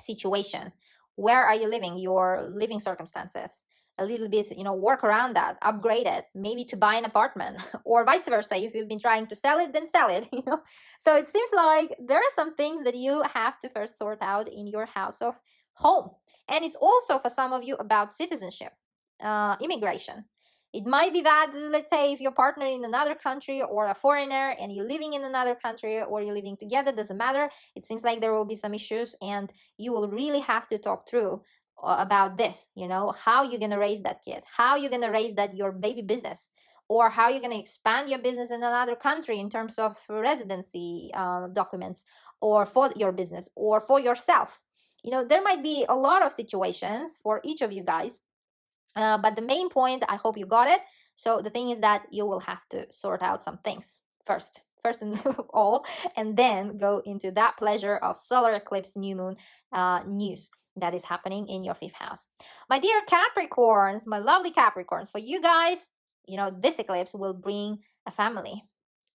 situation. Where are you living, your living circumstances, a little bit, you know, work around that, upgrade it, maybe to buy an apartment or vice versa. If you've been trying to sell it, then sell it, you know. So it seems like there are some things that you have to first sort out in your house of home. And it's also for some of you about citizenship, immigration. It might be that, let's say, if your partner in another country or a foreigner and you're living in another country or you're living together, doesn't matter. It seems like there will be some issues, and you will really have to talk through about this, you know, how you're going to raise that kid, how you're going to raise that your baby business, or how you're going to expand your business in another country in terms of residency documents, or for your business or for yourself. You know, there might be a lot of situations for each of you guys. But the main point, I hope you got it. So the thing is that you will have to sort out some things first and all, and then go into that pleasure of solar eclipse, new moon news that is happening in your 5th house. My dear Capricorns, my lovely Capricorns, for you guys, you know, this eclipse will bring a family.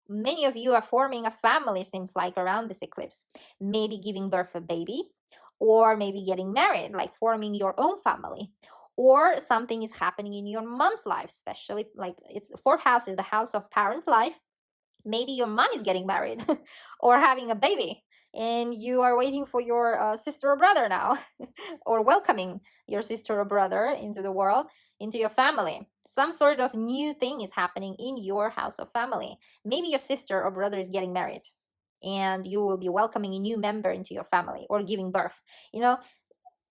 Many of you are forming a family, seems like, around this eclipse. Maybe giving birth a baby, or maybe getting married, like forming your own family. Or something is happening in your mom's life, especially like it's 4th house is the house of parent life. Maybe your mom is getting married or having a baby, and you are waiting for your sister or brother now, or welcoming your sister or brother into the world, into your family. Some sort of new thing is happening in your house of family. Maybe your sister or brother is getting married, and you will be welcoming a new member into your family, or giving birth, you know.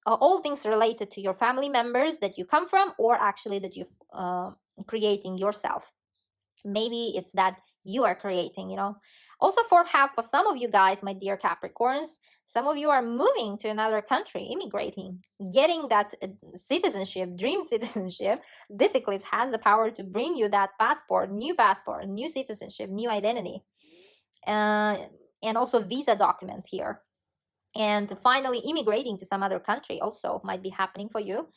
All things related to your family members that you come from, or actually that you've creating yourself. Maybe it's that you are creating, you know. Also, for some of you guys, my dear Capricorns, some of you are moving to another country, immigrating, getting that citizenship, dream citizenship. This eclipse has the power to bring you that passport, new citizenship, new identity, and also visa documents here. And finally, immigrating to some other country also might be happening for you.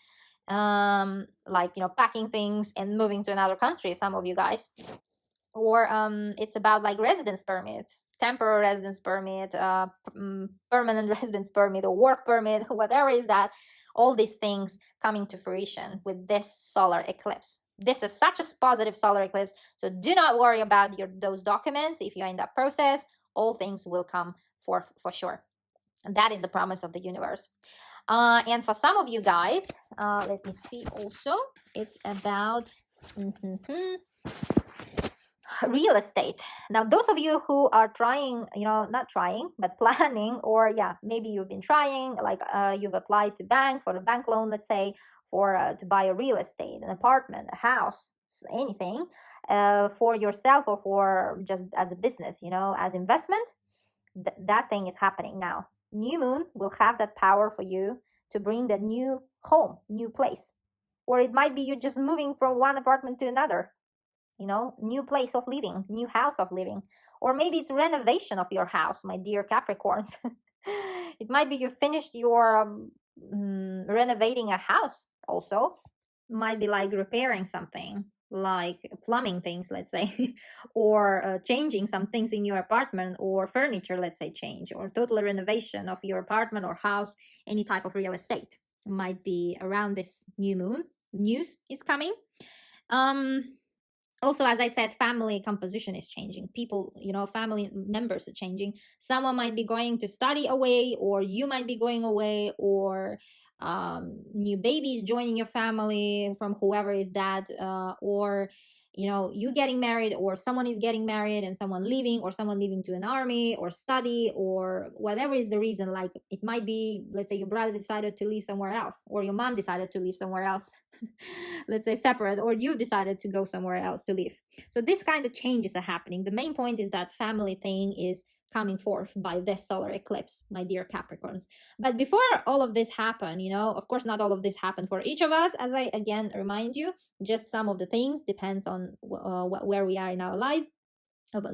Like, you know, packing things and moving to another country, some of you guys. Or it's about like residence permit, temporary residence permit, permanent residence permit, or work permit, whatever is that. All these things coming to fruition with this solar eclipse. This is such a positive solar eclipse, so do not worry about those documents. If you're in that process, all things will come for sure. And that is the promise of the universe. And for some of you guys, let me see also, it's about real estate. Now, those of you who are trying, you know, not trying, but planning, or yeah, maybe you've been trying, like you've applied to bank for a bank loan, let's say, for to buy a real estate, an apartment, a house, anything, for yourself or for just as a business, you know, as investment. That thing is happening now. New moon will have that power for you to bring that new home, new place. Or it might be you're just moving from one apartment to another, you know, new place of living, new house of living. Or maybe it's renovation of your house, my dear Capricorns. It might be you finished your renovating a house also. Might be like repairing something, like plumbing things, let's say, or changing some things in your apartment, or furniture, let's say, change, or total renovation of your apartment or house. Any type of real estate might be around this new moon. News is coming. Also, as I said, family composition is changing. People, you know, family members are changing. Someone might be going to study away, or you might be going away, or new babies joining your family from whoever is that, or you know, you getting married, or someone is getting married and someone leaving, or someone leaving to an army or study, or whatever is the reason. Like it might be, let's say your brother decided to leave somewhere else, or your mom decided to leave somewhere else, let's say separate, or you decided to go somewhere else to live. So this kind of changes are happening. The main point is that family thing is coming forth by this solar eclipse, my dear Capricorns. But before all of this happened, you know, of course, not all of this happened for each of us, as I again remind you, just some of the things depends on where we are in our lives.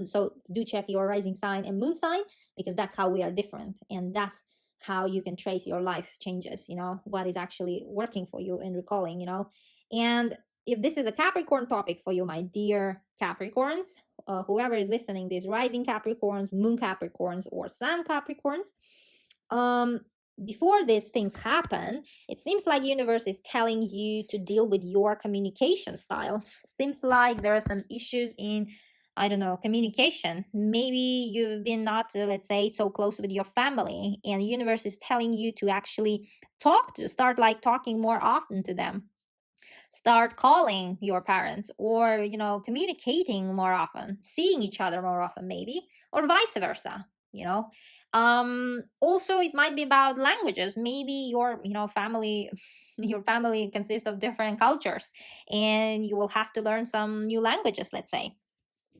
So do check your rising sign and moon sign, because that's how we are different, and that's how you can trace your life changes, you know, what is actually working for you and recalling, you know. And if this is a Capricorn topic for you, my dear Capricorns, whoever is listening, these rising Capricorns, moon Capricorns, or sun Capricorns, before these things happen, it seems like universe is telling you to deal with your communication style. Seems like there are some issues in, I don't know, communication. Maybe you've been not, let's say, so close with your family, and the universe is telling you to actually start like talking more often to them. Start calling your parents, or, you know, communicating more often, seeing each other more often, maybe, or vice versa, you know. Also, it might be about languages. Maybe your, you know, family your family consists of different cultures, and you will have to learn some new languages, let's say.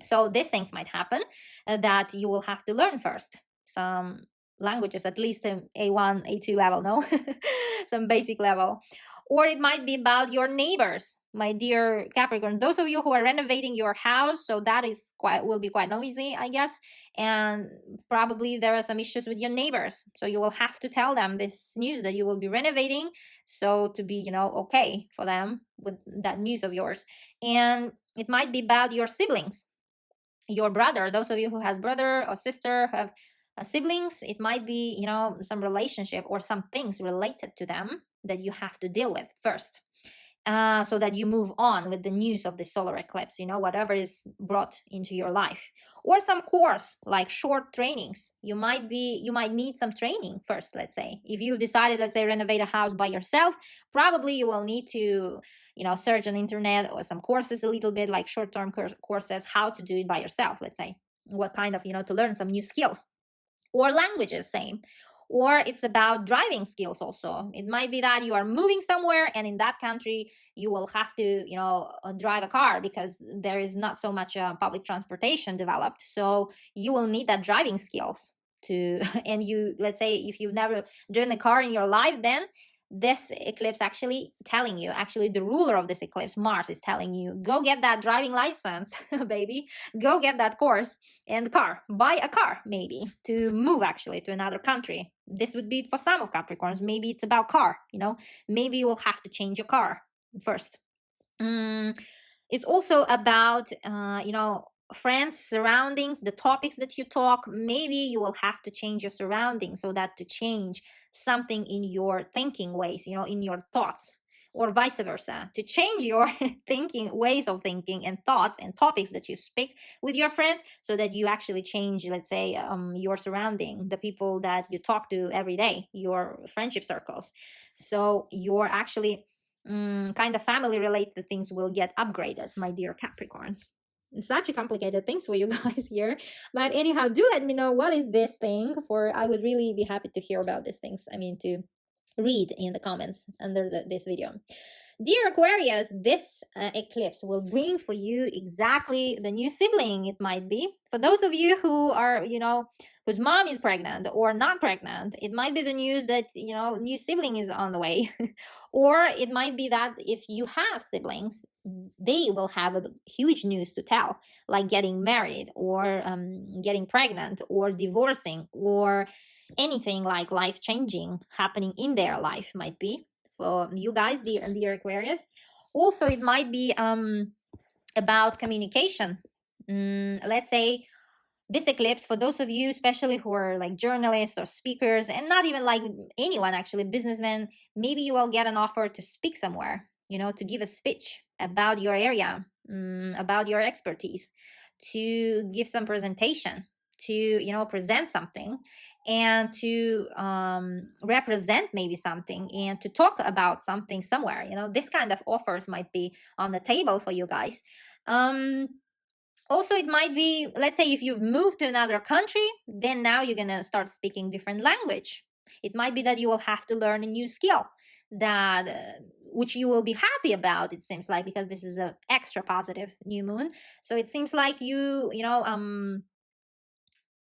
So these things might happen, that you will have to learn first some languages, at least A1, A2 level, no? Some basic level. Or it might be about your neighbors, my dear Capricorn. Those of you who are renovating your house, so that is will be quite noisy, I guess. And probably there are some issues with your neighbors. So you will have to tell them this news that you will be renovating, so to be, you know, okay for them with that news of yours. And it might be about your siblings, your brother. Those of you who has brother or sister, have siblings, it might be, you know, some relationship or some things related to them that you have to deal with first, so that you move on with the news of the solar eclipse, you know, whatever is brought into your life. Or some course, like short trainings. You might need some training first. Let's say if you decided, let's say, renovate a house by yourself, probably you will need to, you know, search on internet or some courses, a little bit like short-term courses, how to do it by yourself, let's say, what kind of, you know, to learn some new skills. Or languages, same. Or it's about driving skills also. It might be that you are moving somewhere, and in that country you will have to, you know, drive a car, because there is not so much public transportation developed. So you will need that driving skills to and you, let's say, if you've never driven a car in your life, then this eclipse actually telling you, actually the ruler of this eclipse, Mars, is telling you, go get that driving license, baby, go get that course and car, buy a car, maybe, to move actually to another country. This would be for some of Capricorns. Maybe it's about car, you know, maybe you will have to change your car first. It's also about, you know, friends, surroundings, the topics that you talk. Maybe you will have to change your surroundings, so that to change something in your thinking ways, you know, in your thoughts, or vice versa, to change your thinking, ways of thinking and thoughts and topics that you speak with your friends, so that you actually change, let's say, your surrounding, the people that you talk to every day, your friendship circles. So you're actually kind of family related things will get upgraded, my dear Capricorns. It's such a complicated things for you guys here, but anyhow, do let me know what is this thing for. I would really be happy to hear about these things. I mean, to read in the comments under this video. Dear Aquarius, this eclipse will bring for you exactly the new sibling. It might be for those of you who are, you know, whose mom is pregnant or not pregnant. It might be the news that, you know, new sibling is on the way. Or it might be that if you have siblings, they will have a huge news to tell, like getting married, or getting pregnant, or divorcing, or anything like life-changing happening in their life, might be for you guys, dear Aquarius. Also, it might be about communication. Let's say this eclipse, for those of you especially who are like journalists or speakers, and not even like anyone actually, businessmen, maybe you will get an offer to speak somewhere, you know, to give a speech about your area, about your expertise, to give some presentation, to, you know, present something. and to represent maybe something and to talk about something somewhere. You know, this kind of offers might be on the table for you guys. Also, it might be, let's say, if you've moved to another country, then now you're going to start speaking different language. It might be that you will have to learn a new skill that which you will be happy about, it seems like, because this is an extra positive new moon. So it seems like you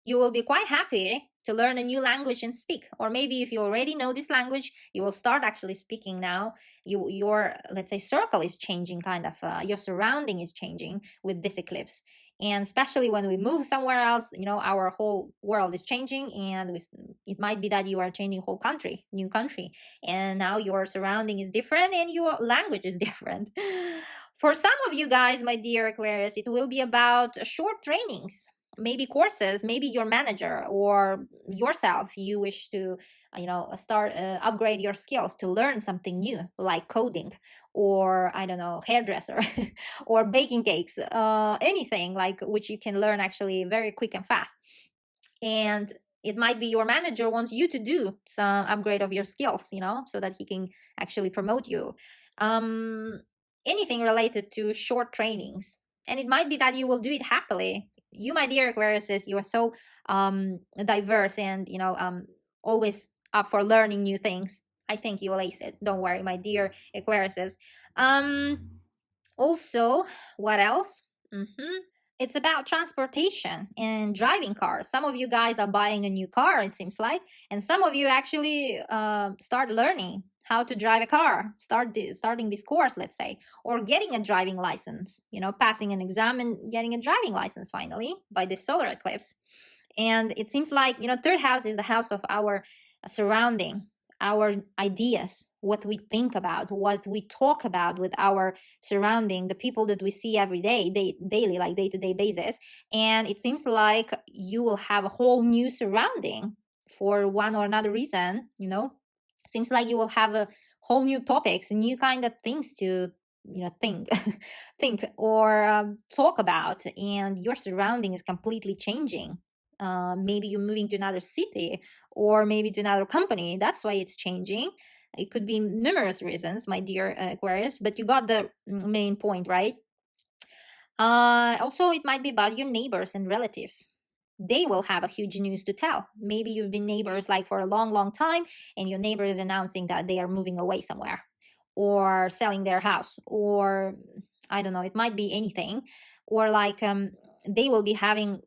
will be quite happy to learn a new language and speak. Or maybe if you already know this language, you will start actually speaking now. Your, let's say, circle is changing, kind of your surrounding is changing with this eclipse. And especially when we move somewhere else, you know, our whole world is changing, and it might be that you are changing whole country, new country, and now your surrounding is different and your language is different. For some of you guys, my dear Aquarius, it will be about short trainings, maybe courses, maybe your manager or yourself, you wish to start upgrade your skills to learn something new, like coding, or I don't know, hairdresser, or baking cakes, anything like which you can learn actually very quick and fast. And it might be your manager wants you to do some upgrade of your skills, you know, so that he can actually promote you. Anything related to short trainings, and it might be that you will do it happily. You, my dear Aquariuses, you are so diverse and always up for learning new things. I think you will ace it. Don't worry, my dear Aquariuses. Also, what else? It's about transportation and driving cars. Some of you guys are buying a new car, it seems like, and some of you actually start learning how to drive a car, starting this course, let's say, or getting a driving license, passing an exam and getting a driving license finally by this solar eclipse. And it seems like, third house is the house of our surrounding, our ideas, what we think about, what we talk about with our surrounding, the people that we see every day, daily, like day-to-day basis. And it seems like you will have a whole new surrounding for one or another reason. Seems like you will have a whole new topics, new kind of things to think or talk about, and your surrounding is completely changing. Maybe you're moving to another city or maybe to another company. That's why it's changing. It could be numerous reasons, my dear Aquarius, but you got the main point, right? Also, it might be about your neighbors and relatives. They will have a huge news to tell. Maybe you've been neighbors like for a long time, and your neighbor is announcing that they are moving away somewhere or selling their house, or I don't know, it might be anything. Or like they will be having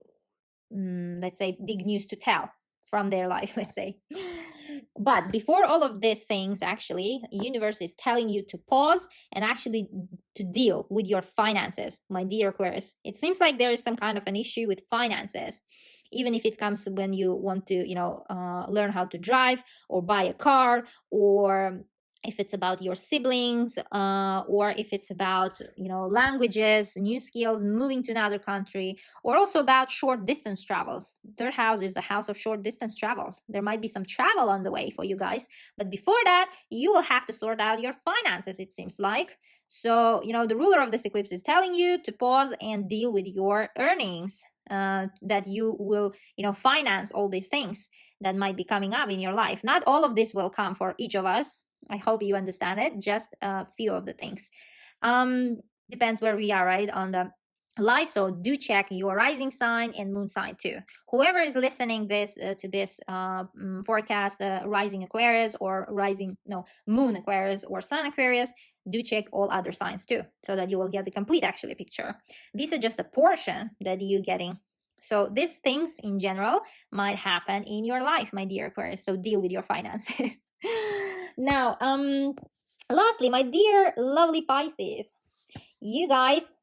let's say big news to tell from their life, let's say. But before all of these things, actually, universe is telling you to pause and actually to deal with your finances, my dear Aquarius. It seems like there is some kind of an issue with finances, even if it comes when you want to learn how to drive or buy a car, or if it's about your siblings, or if it's about languages, new skills, moving to another country, or also about short distance travels. Third house is the house of short distance travels. There might be some travel on the way for you guys, but before that, you will have to sort out your finances, it seems like. So the ruler of this eclipse is telling you to pause and deal with your earnings, that you will finance all these things that might be coming up in your life. Not all of this will come for each of us. I hope you understand it. Just a few of the things. Depends where we are, right, on the life. So do check your rising sign and moon sign too. Whoever is listening to this forecast, rising Aquarius or moon Aquarius or sun Aquarius, do check all other signs too, so that you will get the complete actually picture. These are just a portion that you're getting. So these things in general might happen in your life, my dear Aquarius. So deal with your finances. Now, lastly, my dear lovely Pisces, you guys,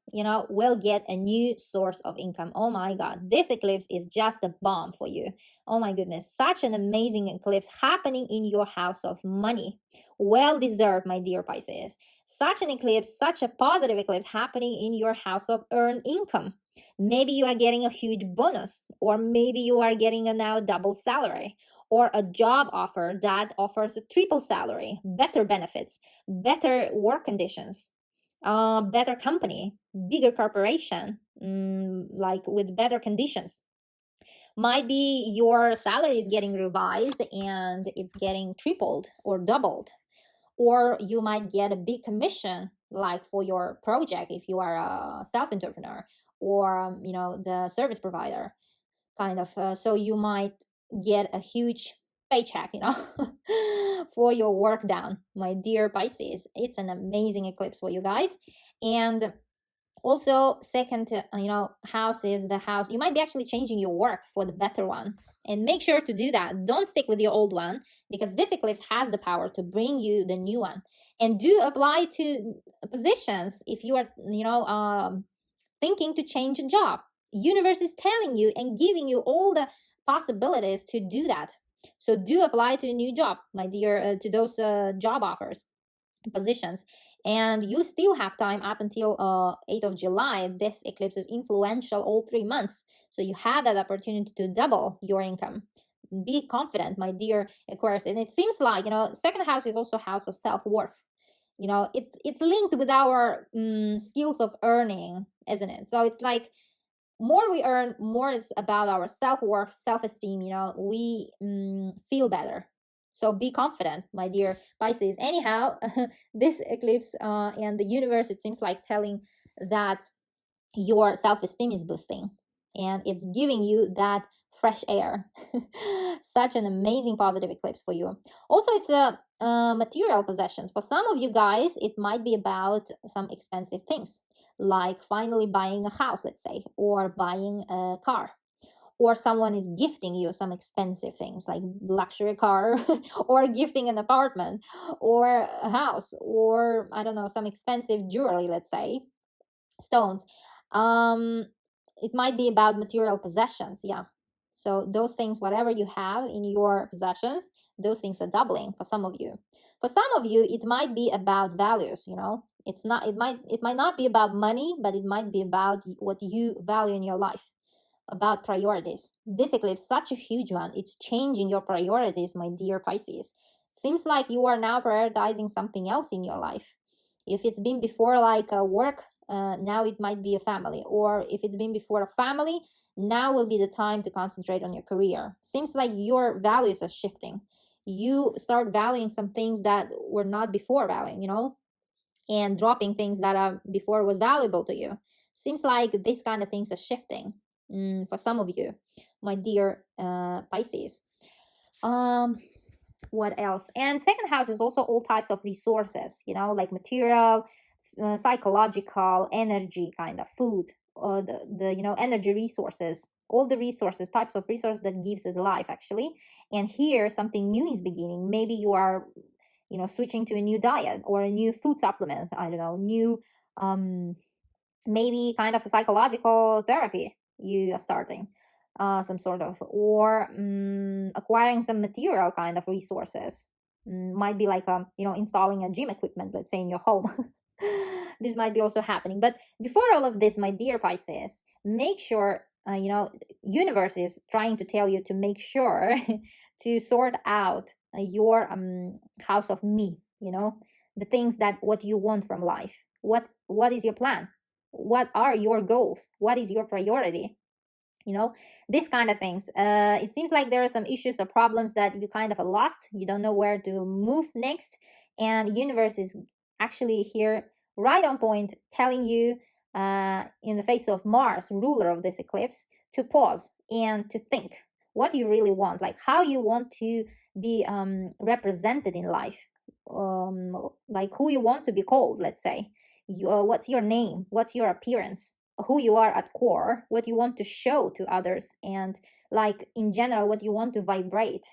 will get a new source of income. Oh my God, this eclipse is just a bomb for you. Oh my goodness, such an amazing eclipse happening in your house of money. Well deserved, my dear Pisces. Such an eclipse, such a positive eclipse happening in your house of earned income. Maybe you are getting a huge bonus, or maybe you are getting a now double salary, or a job offer that offers a triple salary, better benefits, better work conditions, better company, bigger corporation, like with better conditions. Might be your salary is getting revised and it's getting tripled or doubled, or you might get a big commission like for your project if you are a self-entrepreneur, or the service provider kind of. So you might get a huge paycheck, for your work done, my dear Pisces. It's an amazing eclipse for you guys. And also, second, house is the house. You might be actually changing your work for the better one. And make sure to do that. Don't stick with your old one, because this eclipse has the power to bring you the new one. And do apply to positions if you are, thinking to change a job. Universe is telling you and giving you all the possibilities to do that. So do apply to a new job, my dear, to those job offers, positions. And you still have time up until 8th of July. This eclipse is influential all 3 months. So you have that opportunity to double your income. Be confident, my dear Aquarius. And it seems like, second house is also house of self-worth. It's linked with our skills of earning, isn't it? So it's like, more we earn, more it's about our self-worth, self-esteem. We feel better. So be confident, my dear Pisces. Anyhow, this eclipse and the universe, it seems like telling that your self-esteem is boosting, and it's giving you that fresh air. Such an amazing positive eclipse for you. Also, it's a material possessions. For some of you guys, it might be about some expensive things, like finally buying a house, let's say, or buying a car. Or someone is gifting you some expensive things like luxury car, or gifting an apartment or a house, or I don't know, some expensive jewelry, let's say, stones. It might be about material possessions. Yeah. So those things, whatever you have in your possessions, those things are doubling for some of you. For some of you, it might be about values. It's not, it might not be about money, but it might be about what you value in your life, about priorities. This eclipse, such a huge one, it's changing your priorities, my dear Pisces. Seems like you are now prioritizing something else in your life. If it's been before like a work, now it might be a family. Or if it's been before a family, now will be the time to concentrate on your career. Seems like your values are shifting. You start valuing some things that were not before valuing, and dropping things that are before was valuable to you. Seems like these kind of things are shifting for some of you, my dear Pisces. What else? And second house is also all types of resources, like material, psychological, energy, kind of food, the energy resources, all the resources, types of resources that gives us life, actually. And here something new is beginning. Maybe you are switching to a new diet or a new food supplement, I don't know, new maybe kind of a psychological therapy you are starting, some sort of, or acquiring some material kind of resources. Might be like installing a gym equipment, let's say, in your home. This might be also happening. But before all of this, my dear Pisces, make sure universe is trying to tell you to make sure to sort out your house of me, the things that what you want from life. What is your plan? What are your goals? What is your priority? This kind of things. It seems like there are some issues or problems that you kind of lost. You don't know where to move next. And universe is actually here right on point, telling you in the face of Mars, ruler of this eclipse, to pause and to think what you really want, like how you want to be represented in life, like who you want to be called, let's say. What's your name? What's your appearance? Who you are at core, what you want to show to others, and like in general, what you want to vibrate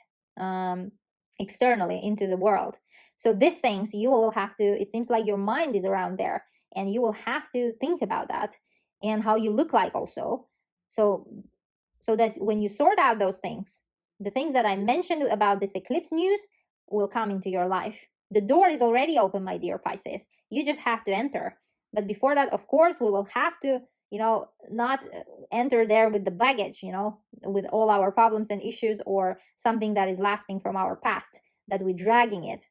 externally into the world. So these things you will have to, it seems like your mind is around there, and you will have to think about that and how you look like also. So that when you sort out those things, the things that I mentioned about this eclipse news will come into your life. The door is already open, my dear Pisces. You just have to enter. But before that, of course, we will have to, not enter there with the baggage, with all our problems and issues, or something that is lasting from our past, that we're dragging it.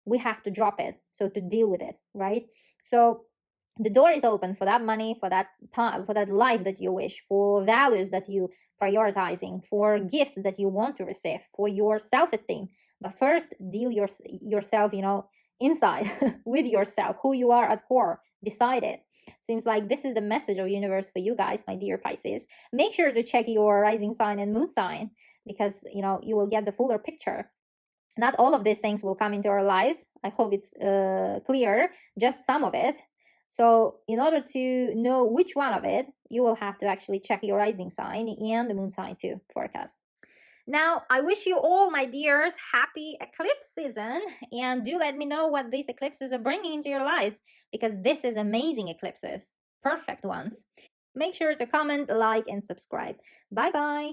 We have to drop it, so to deal with it, right? So the door is open for that money, for that time, for that life that you wish, for values that you prioritizing, for gifts that you want to receive, for your self-esteem. But first, deal yourself, inside with yourself, who you are at core. Decide it. Seems like this is the message of universe for you guys, my dear Pisces. Make sure to check your rising sign and moon sign, because you will get the fuller picture. Not all of these things will come into our lives. I hope it's clear, just some of it. So in order to know which one of it, you will have to actually check your rising sign and the moon sign too, forecast. Now, I wish you all, my dears, happy eclipse season, and do let me know what these eclipses are bringing into your lives, because this is amazing eclipses, perfect ones. Make sure to comment, like, and subscribe. Bye-bye.